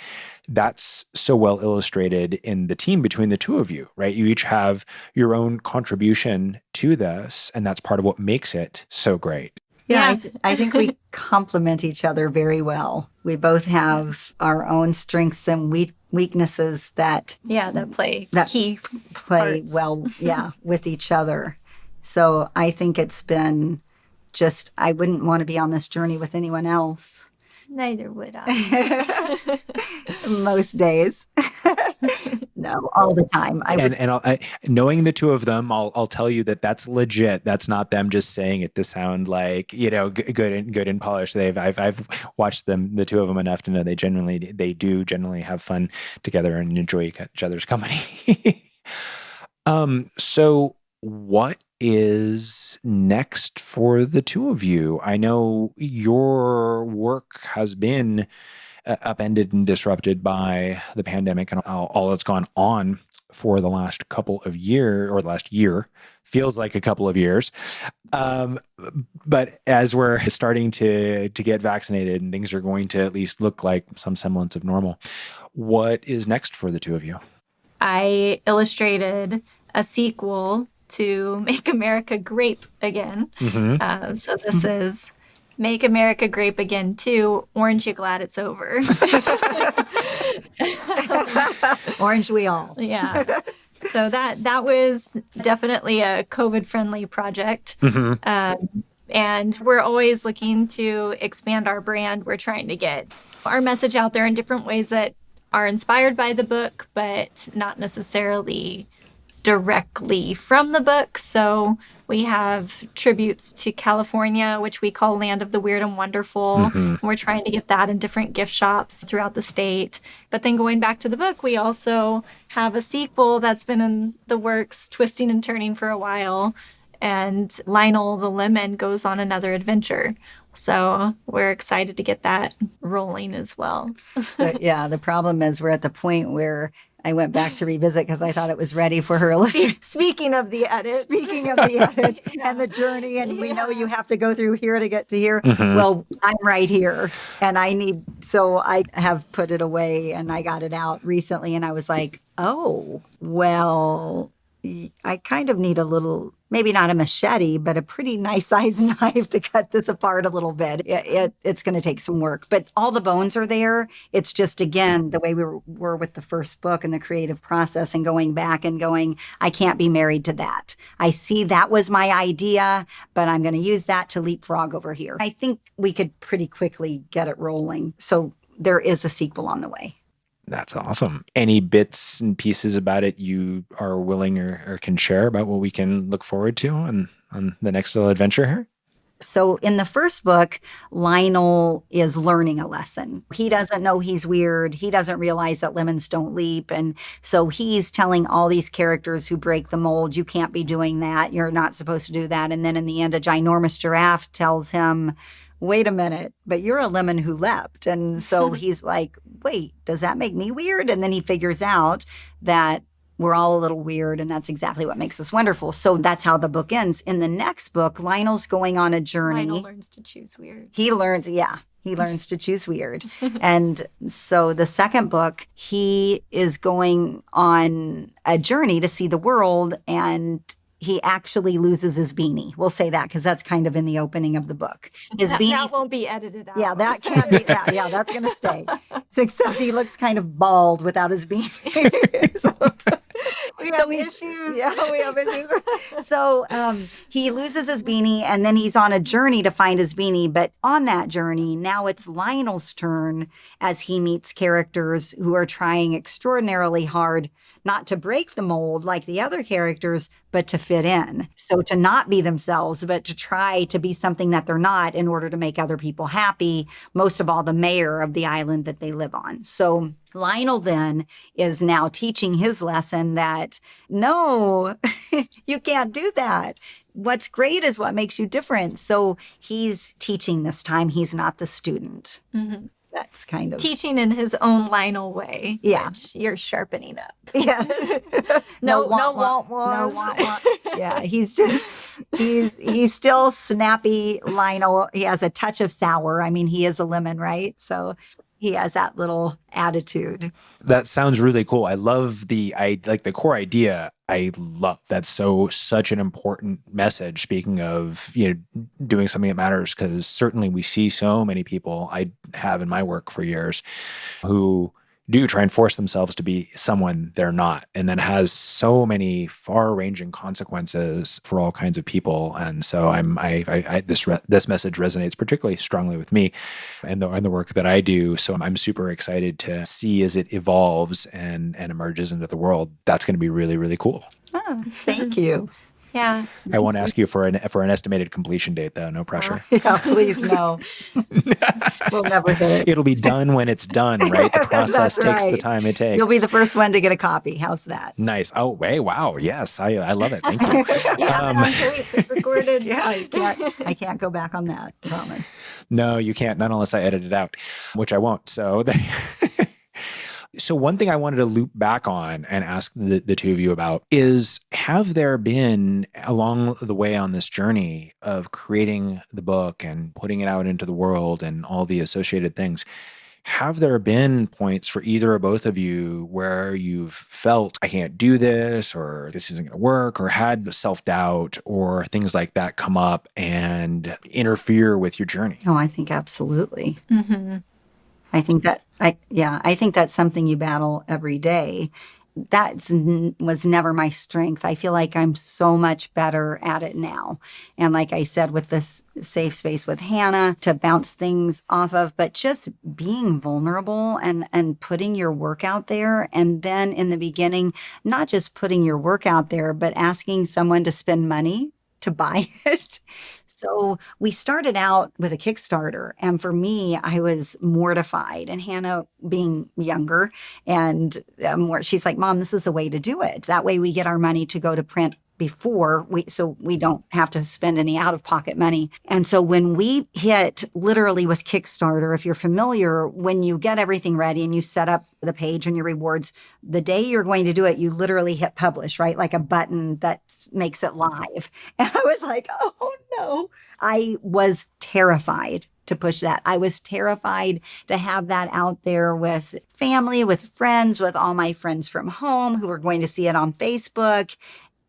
that's so well illustrated in the team between the two of you, right? You each have your own contribution to this, and that's part of what makes it so great. Yeah, I think we complement each other very well. We both have our own strengths and weaknesses that play parts. Well, with each other. So I think it's been just, I wouldn't want to be on this journey with anyone else. Neither would I. Most days. No, all the time. Knowing the two of them, I'll tell you that that's legit. That's not them just saying it to sound like, good and polished. I've watched them, the two of them, enough to know they do generally have fun together and enjoy each other's company. So what is next for the two of you? I know your work has been upended and disrupted by the pandemic and all that's gone on for the last couple of years, or the last year, feels like a couple of years. But as we're starting to get vaccinated and things are going to at least look like some semblance of normal, what is next for the two of you? I illustrated a sequel to Make America Grape Again. So this is Make America Grape Again 2, Orange You Glad It's Over. Orange we all. Yeah. So that was definitely a COVID-friendly project. And we're always looking to expand our brand. We're trying to get our message out there in different ways that are inspired by the book, but not necessarily directly from the book. So we have tributes to California, which we call Land of the Weird and Wonderful. And we're trying to get that in different gift shops throughout the state. But then going back to the book, we also have a sequel that's been in the works, twisting and turning for a while. And Lionel the Lemon goes on another adventure. So we're excited to get that rolling as well. The problem is we're at the point where I went back to revisit because I thought it was ready for her illustration. Speaking of the edit. And the journey, and we know you have to go through here to get to here. Well, I'm right here, and so I have put it away, and I got it out recently, and I was like, oh, well, I kind of need a little, maybe not a machete, but a pretty nice size knife to cut this apart a little bit. It's going to take some work, but all the bones are there. It's just, again, the way we were with the first book and the creative process and going back and going, I can't be married to that. I see that was my idea, but I'm going to use that to leapfrog over here. I think we could pretty quickly get it rolling. So there is a sequel on the way. That's awesome. Any bits and pieces about it you are willing or can share about what we can look forward to on the next little adventure here? So in the first book, Lionel is learning a lesson. He doesn't know he's weird. He doesn't realize that lemons don't leap. And so he's telling all these characters who break the mold, you can't be doing that. You're not supposed to do that. And then in the end, a ginormous giraffe tells him, wait a minute, but you're a lemon who leapt. And so he's like, wait, does that make me weird? And then he figures out that we're all a little weird, and that's exactly what makes us wonderful. So that's how the book ends. In the next book, Lionel's going on a journey. Lionel learns to choose weird. He learns to choose weird. And so the second book, he is going on a journey to see the world, and he actually loses his beanie. We'll say that because that's kind of in the opening of the book. His beanie. That won't be edited out. Yeah, that can't be. Yeah, that's going to stay. Except he looks kind of bald without his beanie. We have issues. Yeah, we have issues. So he loses his beanie, and then he's on a journey to find his beanie. But on that journey, now it's Lionel's turn as he meets characters who are trying extraordinarily hard not to break the mold like the other characters, but to fit in. So to not be themselves, but to try to be something that they're not in order to make other people happy, most of all, the mayor of the island that they live on. So Lionel then is now teaching his lesson that, no, you can't do that. What's great is what makes you different. So he's teaching this time. He's not the student. Mm-hmm. That's kind of teaching in his own Lionel way. Yeah. Which you're sharpening up. Yes. No want. Yeah, he's still snappy Lionel. He has a touch of sour. I mean, he is a lemon, right? So he has that little attitude. That sounds really cool. I love the core idea. I love that's such an important message. Speaking of, doing something that matters, because certainly we see so many people, I have in my work for years, who do try and force themselves to be someone they're not, and then has so many far-ranging consequences for all kinds of people. And so this message resonates particularly strongly with me and the work that I do. So I'm super excited to see as it evolves and emerges into the world. That's going to be really, really cool. Oh, thank you. Yeah. I won't ask you for an estimated completion date, though. No pressure. Yeah, please, no. We'll never hit it. It'll be done when it's done, right? The process takes the time it takes. You'll be the first one to get a copy. How's that? Nice. Oh, hey, wow. Yes, I love it. Thank you. It's recorded. Yeah, I can't go back on that. Promise. No, you can't. Not unless I edit it out, which I won't. So. So one thing I wanted to loop back on and ask the two of you about is, have there been along the way on this journey of creating the book and putting it out into the world and all the associated things, have there been points for either or both of you where you've felt, I can't do this, or this isn't going to work, or had self-doubt or things like that come up and interfere with your journey? Oh, I think absolutely. Mm-hmm. I think that's something you battle every day. That was never my strength. I feel like I'm so much better at it now. And like I said, with this safe space with Hannah to bounce things off of, but just being vulnerable and putting your work out there. And then in the beginning, not just putting your work out there, but asking someone to spend money to buy it. So we started out with a Kickstarter. And for me, I was mortified. And Hannah, being younger, and she's like, Mom, this is a way to do it. That way we get our money to go to print before so we don't have to spend any out-of-pocket money. And so when we hit literally with Kickstarter, if you're familiar, when you get everything ready and you set up the page and your rewards, the day you're going to do it, you literally hit publish, right? Like a button that makes it live. And I was like, oh no. I was terrified to push that. I was terrified to have that out there with family, with friends, with all my friends from home who were going to see it on Facebook.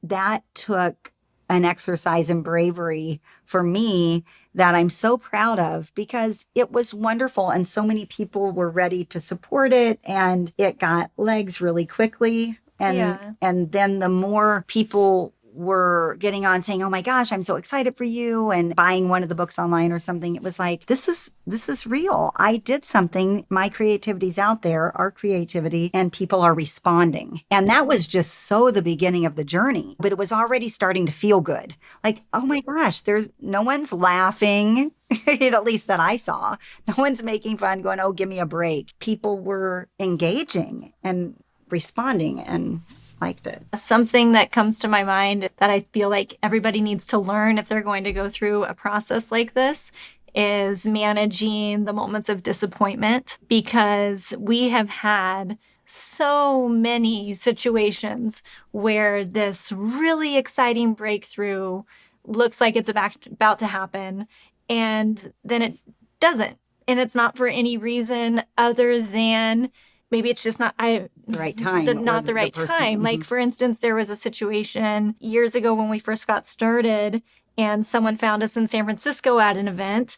That took an exercise in bravery for me that I'm so proud of, because it was wonderful and so many people were ready to support it, and it got legs really quickly. And then the more people were getting on saying, oh my gosh, I'm so excited for you, and buying one of the books online or something, it was like, this is real. I did something. My creativity's out there, our creativity, and people are responding. And that was just so the beginning of the journey, but it was already starting to feel good. Like, oh my gosh, there's no one's laughing, at least that I saw. No one's making fun, going, oh, give me a break. People were engaging and responding and liked it. Something that comes to my mind that I feel like everybody needs to learn if they're going to go through a process like this is managing the moments of disappointment, because we have had so many situations where this really exciting breakthrough looks like it's about to happen, and then it doesn't. And it's not for any reason other than maybe it's just not the right time. Not the right time. Like, for instance, there was a situation years ago when we first got started, and someone found us in San Francisco at an event.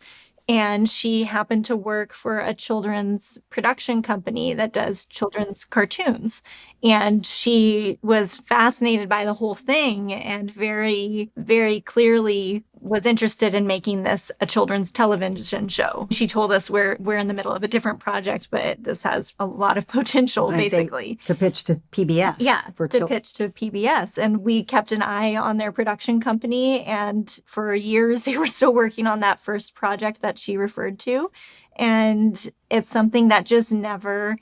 And she happened to work for a children's production company that does children's cartoons. And she was fascinated by the whole thing and very, very clearly was interested in making this a children's television show. She told us we're in the middle of a different project, but this has a lot of potential, basically. To pitch to PBS. Yeah, pitch to PBS. And we kept an eye on their production company. And for years, they were still working on that first project that she referred to. And it's something that just never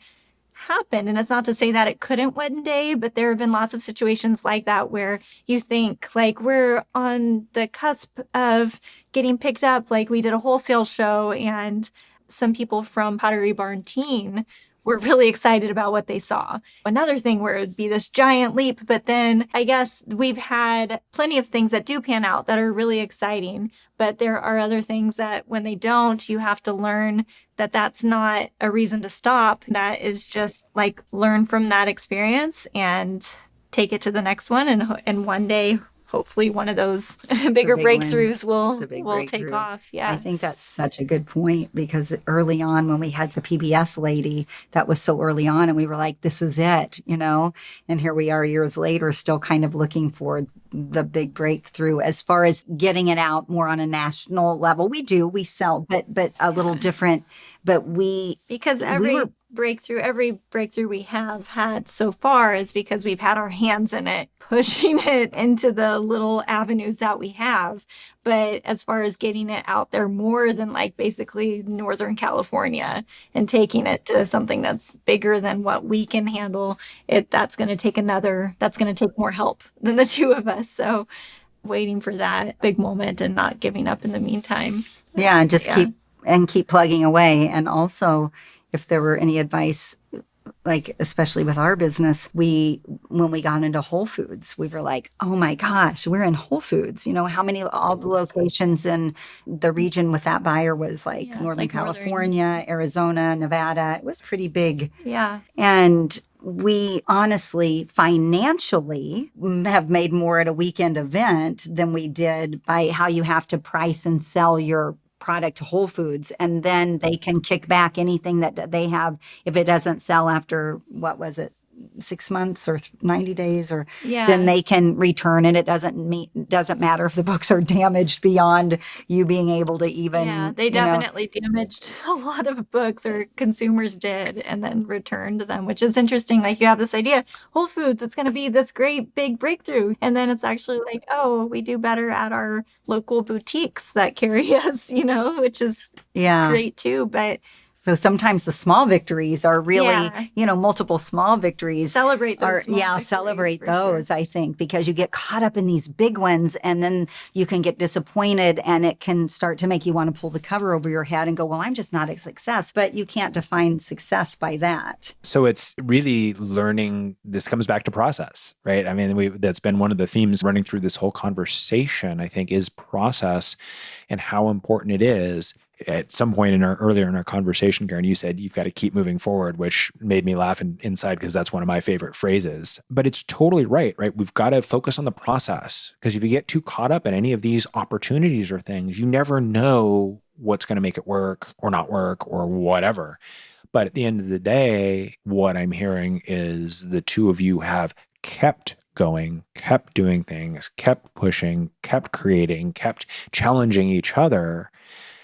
happened. And it's not to say that it couldn't one day, but there have been lots of situations like that where you think, like, we're on the cusp of getting picked up. Like, we did a wholesale show, and some people from Pottery Barn Teen were really excited about what they saw. Another thing where it would be this giant leap, but then I guess we've had plenty of things that do pan out that are really exciting, but there are other things that when they don't, you have to learn that that's not a reason to stop. That is just like, learn from that experience and take it to the next one. And one day, hopefully one of those bigger breakthroughs will take off. Yeah. I think that's such a good point, because early on when we had the PBS lady, that was so early on, and we were like, this is it, and here we are years later, still kind of looking for the big breakthrough as far as getting it out more on a national level. We sell, but a little different, but because every breakthrough we have had so far is because we've had our hands in it, pushing it into the little avenues that we have. But as far as getting it out there more than like basically Northern California and taking it to something that's bigger than what we can handle, that's going to take more help than the two of us. So waiting for that big moment and not giving up in the meantime. Yeah, and just keep plugging away. And also, if there were any advice, like especially with our business, when we got into Whole Foods, we were like, oh my gosh, we're in Whole Foods. How many, all the locations in the region with that buyer was like Northern California, Arizona, Nevada. It was pretty big. Yeah. And we honestly, financially, have made more at a weekend event than we did by how you have to price and sell your product to Whole Foods, and then they can kick back anything that they have if it doesn't sell after, 6 months or 90 days, or then they can return it. It doesn't matter if the books are damaged beyond you being able to even. They definitely damaged a lot of books, or consumers did, and then returned them, which is interesting. Like, you have this idea, Whole Foods, it's going to be this great big breakthrough, and then it's actually like, oh, we do better at our local boutiques that carry us, which is great too. But so sometimes the small victories are really, multiple small victories. Celebrate those. Celebrate those, sure. I think, because you get caught up in these big ones, and then you can get disappointed, and it can start to make you want to pull the cover over your head and go, well, I'm just not a success. But you can't define success by that. So it's really learning. This comes back to process, right? I mean, that's been one of the themes running through this whole conversation, I think, is process and how important it is. At some point earlier in our conversation, Karen, you said you've got to keep moving forward, which made me laugh inside, because that's one of my favorite phrases. But it's totally right? We've got to focus on the process, because if you get too caught up in any of these opportunities or things, you never know what's going to make it work or not work or whatever. But at the end of the day, what I'm hearing is the two of you have kept going, kept doing things, kept pushing, kept creating, kept challenging each other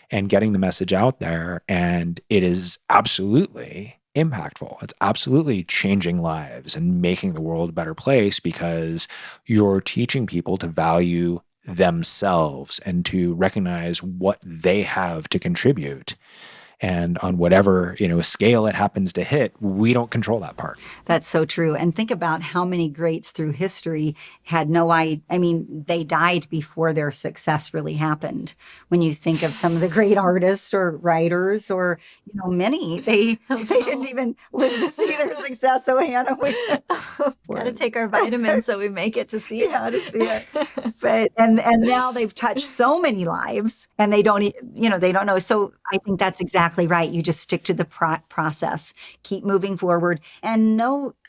and getting the message out there. And it is absolutely impactful. It's absolutely changing lives and making the world a better place because you're teaching people to value themselves and to recognize what they have to contribute. And on whatever, scale it happens to hit, we don't control that part. That's so true. And think about how many greats through history had no idea. I mean, they died before their success really happened. When you think of some of the great artists or writers or, many, they didn't even live to see their success. So Hannah, we got to take our vitamins so we make it to see it. Yeah, to see it. But, and now they've touched so many lives and they don't, they don't know. So I think that's exactly right. You just stick to the process, keep moving forward. And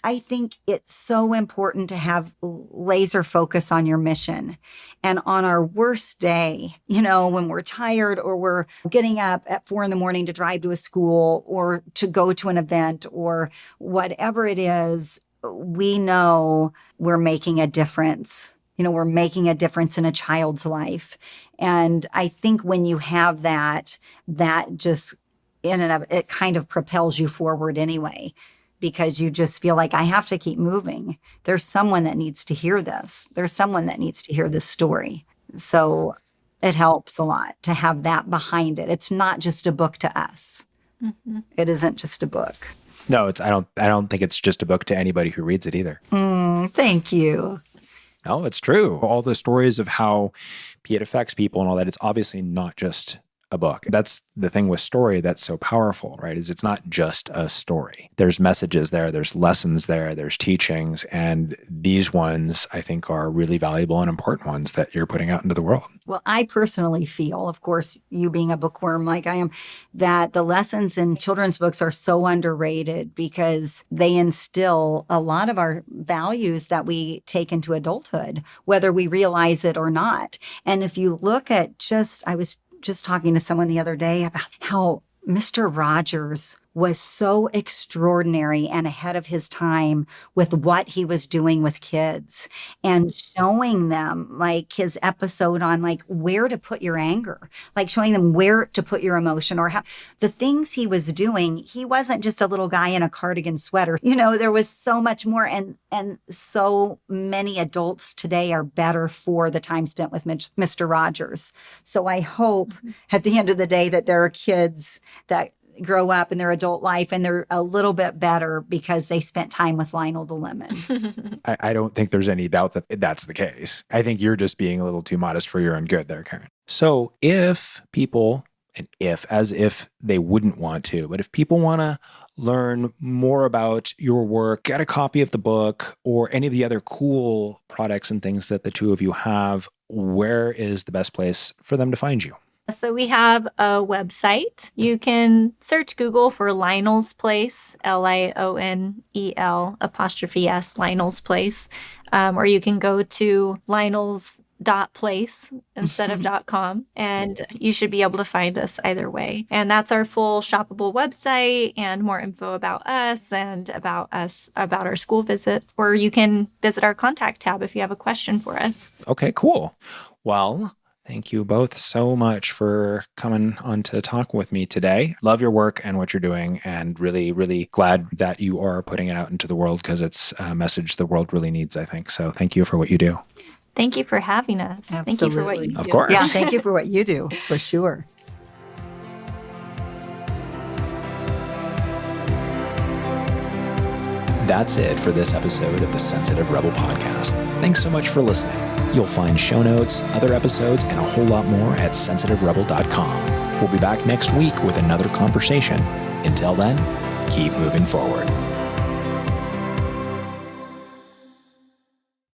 I think it's so important to have laser focus on your mission. And on our worst day, when we're tired or we're getting up at 4 a.m. to drive to a school or to go to an event or whatever it is, we know we're making a difference. We're making a difference in a child's life. And I think when you have that just in and of it kind of propels you forward anyway, because you just feel like I have to keep moving. There's someone that needs to hear this. There's someone that needs to hear this story. So it helps a lot to have that behind it. It's not just a book to us. Mm-hmm. It isn't just a book. No, I don't think it's just a book to anybody who reads it either. Thank you. No, it's true. All the stories of how it affects people and all that, it's obviously not just a book. That's the thing with story that's so powerful, right? Is it's not just a story. There's messages there, there's lessons there, there's teachings, and these ones I think are really valuable and important ones that you're putting out into the world. Well, I personally feel, of course, you being a bookworm like I am, that the lessons in children's books are so underrated because they instill a lot of our values that we take into adulthood, whether we realize it or not. And if you look at I was just talking to someone the other day about how Mr. Rogers was so extraordinary and ahead of his time with what he was doing with kids and showing them like his episode on like where to put your anger, like showing them where to put your emotion or how the things he was doing. He wasn't just a little guy in a cardigan sweater. There was so much more. And so many adults today are better for the time spent with Mr. Rogers. So I hope at the end of the day that there are kids that grow up in their adult life and they're a little bit better because they spent time with Lionel the Lemon. I don't think there's any doubt that that's the case. I think you're just being a little too modest for your own good there, Karen. So if people, as if they wouldn't want to, but if people want to learn more about your work, get a copy of the book or any of the other cool products and things that the two of you have, where is the best place for them to find you? So we have a website. You can search Google for Lionel's Place, LIONEL''S, Lionel's Place. Or you can go to Lionel's.place instead of .com, and you should be able to find us either way. And that's our full shoppable website and more info about us, about our school visits. Or you can visit our contact tab if you have a question for us. Okay, cool. Well, thank you both so much for coming on to talk with me today. Love your work and what you're doing, and really, really glad that you are putting it out into the world because it's a message the world really needs, I think. So thank you for what you do. Thank you for having us. Absolutely. Thank you for what you do. Of course. Yeah, thank you for what you do, for sure. That's it for this episode of the Sensitive Rebel Podcast. Thanks so much for listening. You'll find show notes, other episodes, and a whole lot more at sensitiverebel.com. We'll be back next week with another conversation. Until then, keep moving forward.